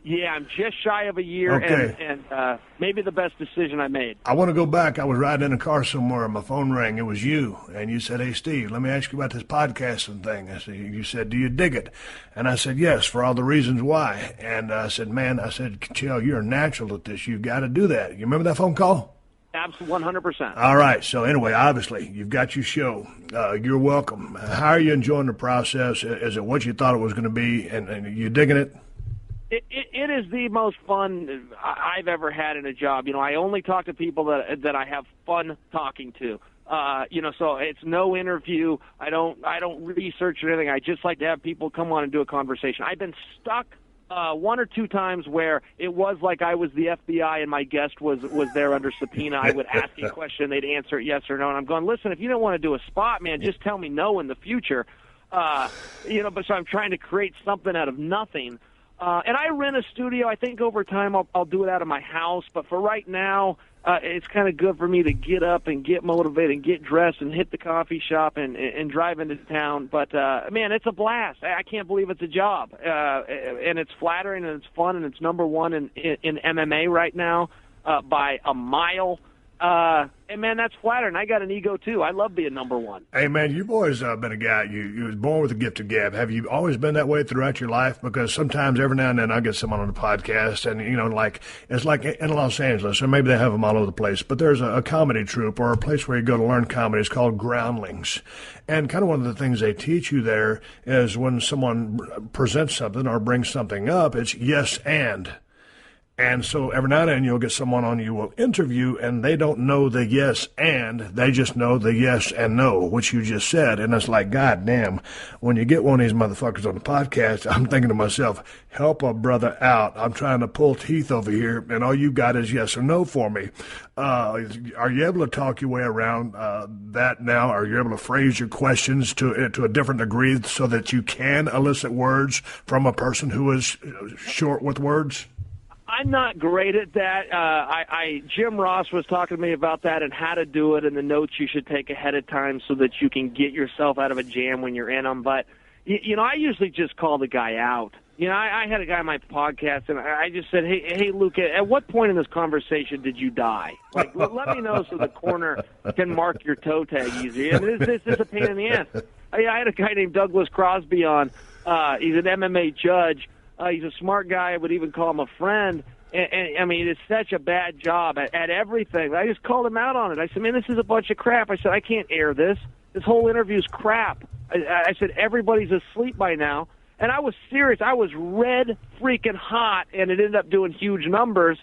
Yeah, I'm just shy of a year, okay. and maybe the best decision I made. I want to go back. I was riding in a car somewhere, and my phone rang. It was you, and you said, hey, Steve, let me ask you about this podcasting thing. You said, do you dig it? And I said, yes, for all the reasons why. And I said, Chael, you're natural at this. You've got to do that. You remember that phone call? Absolutely, 100%. All right. So anyway, obviously, you've got your show. You're welcome. How are you enjoying the process? Is it what you thought it was going to be, and you digging it? It is the most fun I've ever had in a job. I only talk to people that I have fun talking to. So it's no interview. I don't research or anything. I just like to have people come on and do a conversation. I've been stuck one or two times where it was like I was the FBI and my guest was there under subpoena. I would ask a question, they'd answer it yes or no, and I'm going, listen, if you don't want to do a spot, man, just tell me no in the future. But so I'm trying to create something out of nothing. And I rent a studio. I think over time I'll do it out of my house. But for right now, it's kind of good for me to get up and get motivated and get dressed and hit the coffee shop and drive into town. But, man, it's a blast. I can't believe it's a job. And it's flattering and it's fun, and it's number one in MMA right now by a mile. And, man, that's flattering. I got an ego, too. I love being number one. Hey, man, you've always been a guy. You was born with a gift of gab. Have you always been that way throughout your life? Because sometimes, every now and then, I get someone on the podcast, and, it's like in Los Angeles, or maybe they have them all over the place, but there's a comedy troupe or a place where you go to learn comedy. It's called Groundlings. And kind of one of the things they teach you there is when someone presents something or brings something up, it's yes and. And so every now and then you'll get someone on you will interview, and they don't know the yes and, they just know the yes and no, which you just said. And it's like, God damn, when you get one of these motherfuckers on the podcast, I'm thinking to myself, help a brother out. I'm trying to pull teeth over here, and all you got is yes or no for me. Are you able to talk your way around that now? Are you able to phrase your questions to a different degree so that you can elicit words from a person who is short with words? I'm not great at that. Jim Ross was talking to me about that and how to do it and the notes you should take ahead of time so that you can get yourself out of a jam when you're in them. But, I usually just call the guy out. I had a guy on my podcast, and I just said, hey, Luke, at what point in this conversation did you die? Like, let me know so the corner can mark your toe tag easy. And this is a pain in the ass. I had a guy named Douglas Crosby on. He's an MMA judge. He's a smart guy. I would even call him a friend. And I mean, it's such a bad job at everything. I just called him out on it. I said, man, this is a bunch of crap. I said, I can't air this. This whole interview's crap. I said, everybody's asleep by now. And I was serious. I was red freaking hot, and it ended up doing huge numbers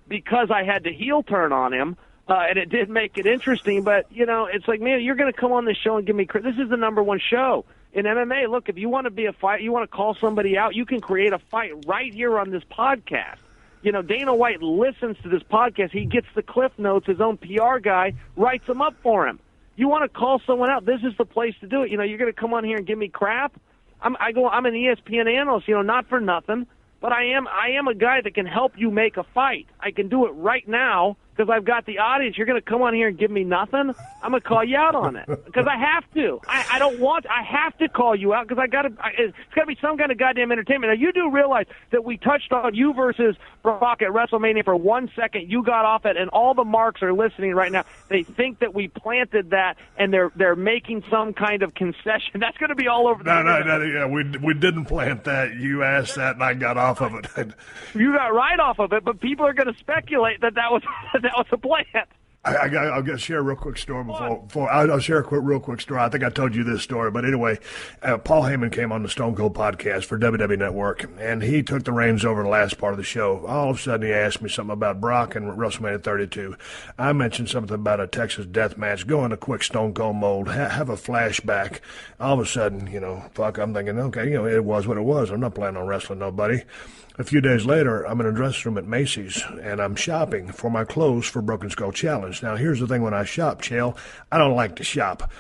because I had the heel turn on him. And it did make it interesting. But, it's like, man, you're going to come on this show and give me credit. This is the number one show in MMA. Look, if you want to be a fight, you want to call somebody out, you can create a fight right here on this podcast. Dana White listens to this podcast. He gets the cliff notes. His own PR guy writes them up for him. You want to call someone out, this is the place to do it. You're going to come on here and give me crap? I'm an ESPN analyst, not for nothing, but I am a guy that can help you make a fight. I can do it right now because I've got the audience. You're going to come on here and give me nothing? I'm going to call you out on it because I have to. I have to call you out because it's got to be some kind of goddamn entertainment. Now, you do realize that we touched on you versus Brock at WrestleMania for 1 second. You got off it, and all the marks are listening right now. They think that we planted that, and they're making some kind of concession. That's going to be all over the internet. No, yeah, we didn't plant that. You asked that, and I got off of it. You got right off of it, but people are going to speculate that was a plant. I'll just share a real quick story I'll share a real quick story. I think I told you this story, but anyway, Paul Heyman came on the Stone Cold podcast for WWE Network, and he took the reins over the last part of the show. All of a sudden, he asked me something about Brock and WrestleMania 32. I mentioned something about a Texas death match. Go in a quick Stone Cold mold, have a flashback. All of a sudden, I'm thinking, okay, it was what it was. I'm not planning on wrestling nobody. A few days later, I'm in a dressing room at Macy's, and I'm shopping for my clothes for Broken Skull Challenge. Now, here's the thing when I shop, Chael, I don't like to shop.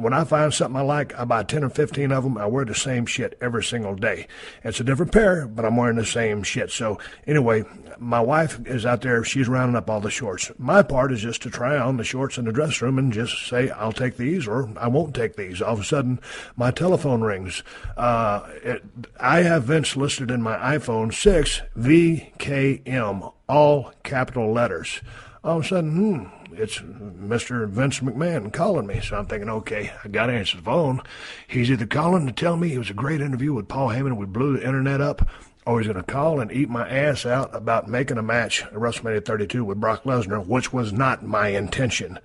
When I find something I like, I buy 10 or 15 of them. I wear the same shit every single day. It's a different pair, but I'm wearing the same shit. So anyway, my wife is out there. She's rounding up all the shorts. My part is just to try on the shorts in the dressing room and just say, I'll take these or I won't take these. All of a sudden, my telephone rings. I have Vince listed in my iPhone 6, VKM, all capital letters. All of a sudden, it's Mr. Vince McMahon calling me. So I'm thinking, okay, I got to answer the phone. He's either calling to tell me it was a great interview with Paul Heyman, we blew the internet up, or he's going to call and eat my ass out about making a match at WrestleMania 32 with Brock Lesnar, which was not my intention.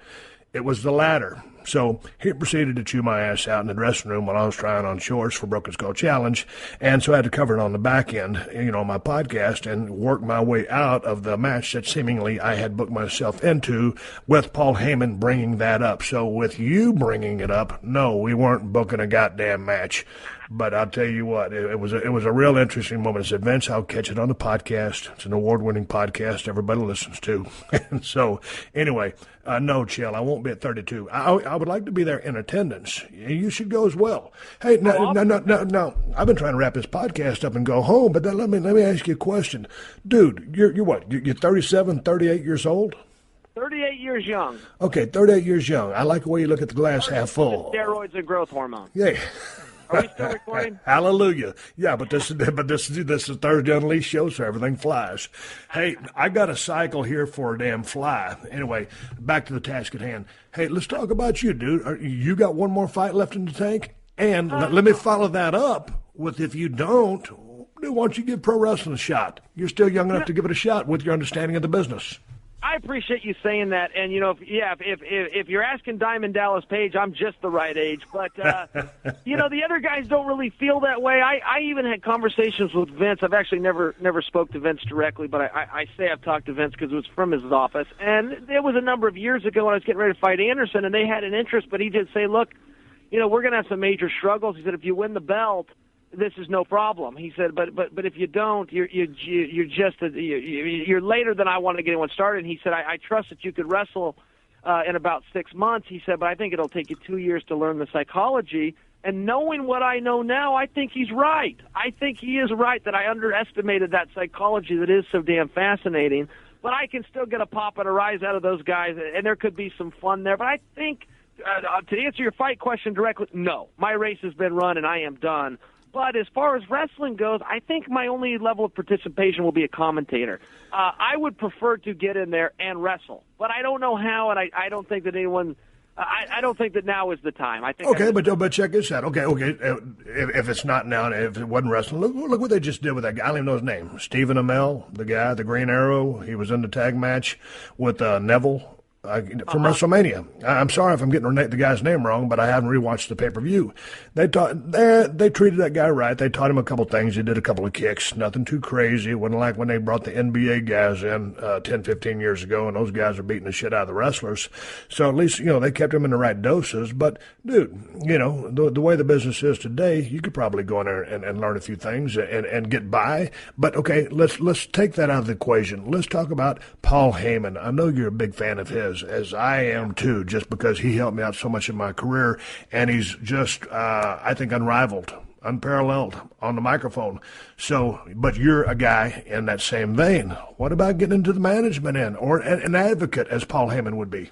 It was the latter. So he proceeded to chew my ass out in the dressing room while I was trying on shorts for Broken Skull Challenge. And so I had to cover it on the back end, on my podcast and work my way out of the match that seemingly I had booked myself into with Paul Heyman bringing that up. So with you bringing it up, no, we weren't booking a goddamn match. But I'll tell you what, it was a real interesting moment. I said, Vince, I'll catch it on the podcast. It's an award-winning podcast everybody listens to. And so, anyway, no, Chael, I won't be at 32. I would like to be there in attendance. You should go as well. Hey, no. I've been trying to wrap this podcast up and go home, but then let me ask you a question. Dude, you're what? You're 37, 38 years old? 38 years young. Okay, 38 years young. I like the way you look at the glass half full. Steroids and growth hormone. Yeah. Are we still recording? Hallelujah. Yeah, but this is Thursday Unleashed show, so everything flies. Hey, I got a cycle here for a damn fly. Anyway, back to the task at hand. Hey, let's talk about you, dude. You got one more fight left in the tank? And let me follow that up with, if you don't, why don't you give pro wrestling a shot? You're still young enough to give it a shot with your understanding of the business. I appreciate you saying that, and if you're asking Diamond Dallas Page, I'm just the right age. But the other guys don't really feel that way. I even had conversations with Vince. I've actually never spoke to Vince directly, but I say I've talked to Vince because it was from his office. And it was a number of years ago when I was getting ready to fight Anderson, and they had an interest, but he did say, "Look, we're going to have some major struggles." He said, "If you win the belt, this is no problem." He said, but if you don't, you're later than I want to get anyone started. And he said, I trust that you could wrestle in about 6 months. He said, but I think it'll take you 2 years to learn the psychology. And knowing what I know now, I think he's right. I think he is right that I underestimated that psychology that is so damn fascinating. But I can still get a pop and a rise out of those guys, and there could be some fun there. But I think, to answer your fight question directly, no. My race has been run, and I am done. But as far as wrestling goes, I think my only level of participation will be a commentator. I would prefer to get in there and wrestle, but I don't know how, and I don't think that anyone. I don't think that now is the time. I think. Okay, but check this out. Okay. If it's not now, if it wasn't wrestling, look what they just did with that guy. I don't even know his name. Stephen Amell, the guy, the Green Arrow. He was in the tag match with Neville. From WrestleMania. I'm sorry if I'm getting the guy's name wrong, but I haven't rewatched the pay-per-view. They treated that guy right. They taught him a couple things. They did a couple of kicks. Nothing too crazy. It wasn't like when they brought the NBA guys in 10, 15 years ago, and those guys are beating the shit out of the wrestlers. So at least, they kept him in the right doses. But, dude, the way the business is today, you could probably go in there and learn a few things and get by. But, okay, let's take that out of the equation. Let's talk about Paul Heyman. I know you're a big fan of his, as I am too, just because he helped me out so much in my career, and he's just, I think, unrivaled, unparalleled on the microphone. So, but you're a guy in that same vein. What about getting into the management end, or an advocate, as Paul Heyman would be?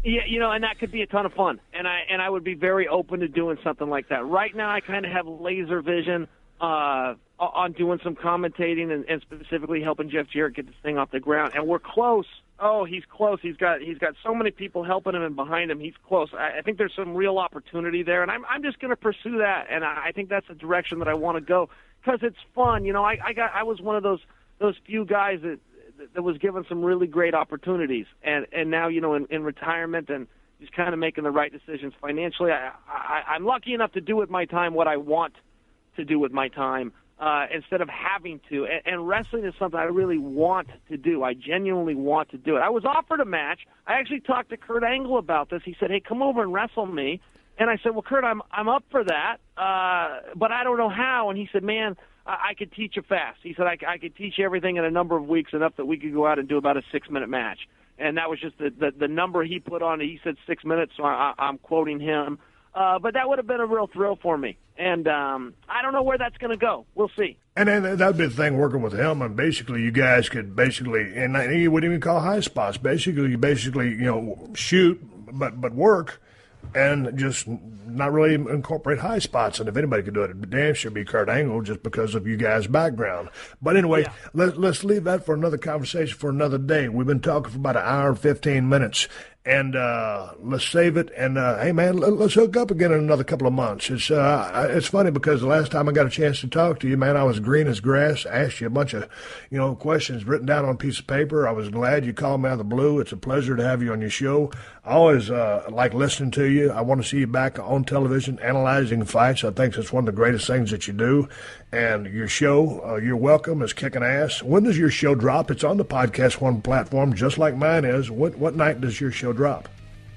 Yeah, and that could be a ton of fun, and I would be very open to doing something like that. Right now, I kind of have laser vision on doing some commentating and specifically helping Jeff Jarrett get this thing off the ground, and we're close. Oh, he's close. He's got so many people helping him and behind him. He's close. I think there's some real opportunity there, and I'm just going to pursue that. And I think that's the direction that I want to go because it's fun. I was one of those few guys that was given some really great opportunities, and now in retirement and just kind of making the right decisions financially. I'm lucky enough to do with my time what I want to do with my time. Instead of having to. And wrestling is something I really want to do. I genuinely want to do it. I was offered a match. I actually talked to Kurt Angle about this. He said, "Hey, come over and wrestle me." And I said, "Well, Kurt, I'm up for that, but I don't know how." And he said, "Man, I could teach you fast." He said, I could teach you everything in a number of weeks, enough that we could go out and do about a 6-minute match. And that was just the number he put on it. He said 6 minutes, so I'm quoting him. But that would have been a real thrill for me. And I don't know where that's going to go. We'll see. And then that would be the thing working with him. And basically, you guys could and he wouldn't even call high spots. Basically, shoot, but work. And just not really incorporate high spots. And if anybody could do it, it'd damn sure be Kurt Angle, just because of you guys' background. But anyway, let's leave that for another conversation for another day. We've been talking for about an hour and 15 minutes. And let's save it. And, hey, man, let's hook up again in another couple of months. It's funny because the last time I got a chance to talk to you, man, I was green as grass. I asked you a bunch of, questions written down on a piece of paper. I was glad you called me out of the blue. It's a pleasure to have you on your show. I always like listening to you. I want to see you back on television analyzing fights. I think that's one of the greatest things that you do. And your show, you're welcome, is kicking ass. When does your show drop? It's on the PodcastOne platform, just like mine is. What night does your show drop?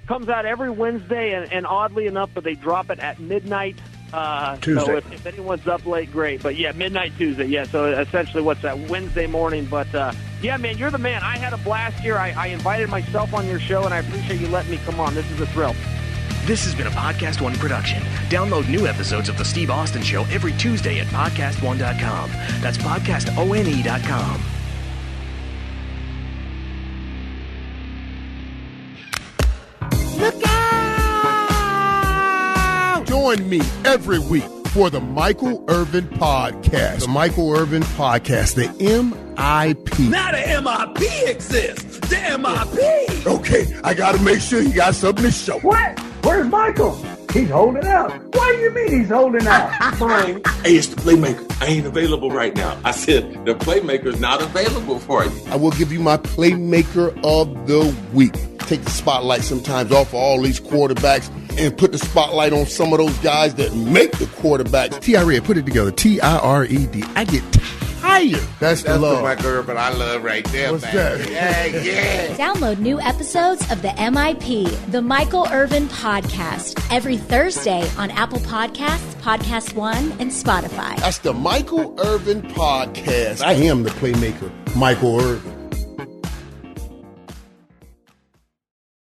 Comes out every Wednesday, and oddly enough, but they drop it at midnight. Tuesday. So if anyone's up late, great. But yeah, midnight Tuesday. Yeah, so essentially what's that, Wednesday morning. But yeah, man, you're the man. I had a blast here. I invited myself on your show, and I appreciate you letting me come on. This is a thrill. This has been a PodcastOne production. Download new episodes of The Steve Austin Show every Tuesday at PodcastOne.com. That's PodcastOne.com. Join me every week for the Michael Irvin Podcast. The Michael Irvin Podcast, the MIP. Now the MIP exists. The MIP. Okay, I got to make sure you got something to show. What? Where's Michael? He's holding out. What do you mean he's holding out? Fine. Hey, it's the Playmaker. I ain't available right now. I said the Playmaker's not available for you. I will give you my Playmaker of the Week. Take the spotlight sometimes off of all these quarterbacks and put the spotlight on some of those guys that make the quarterbacks. T-I-R-E-D, put it together. T-I-R-E-D. I get tired. That's the love. That's the Michael I love right there. What's man. that? Yeah. Download new episodes of the MIP, the Michael Irvin Podcast, every Thursday on Apple Podcasts, PodcastOne, and Spotify. That's the Michael Irvin Podcast. I am the Playmaker, Michael Irvin.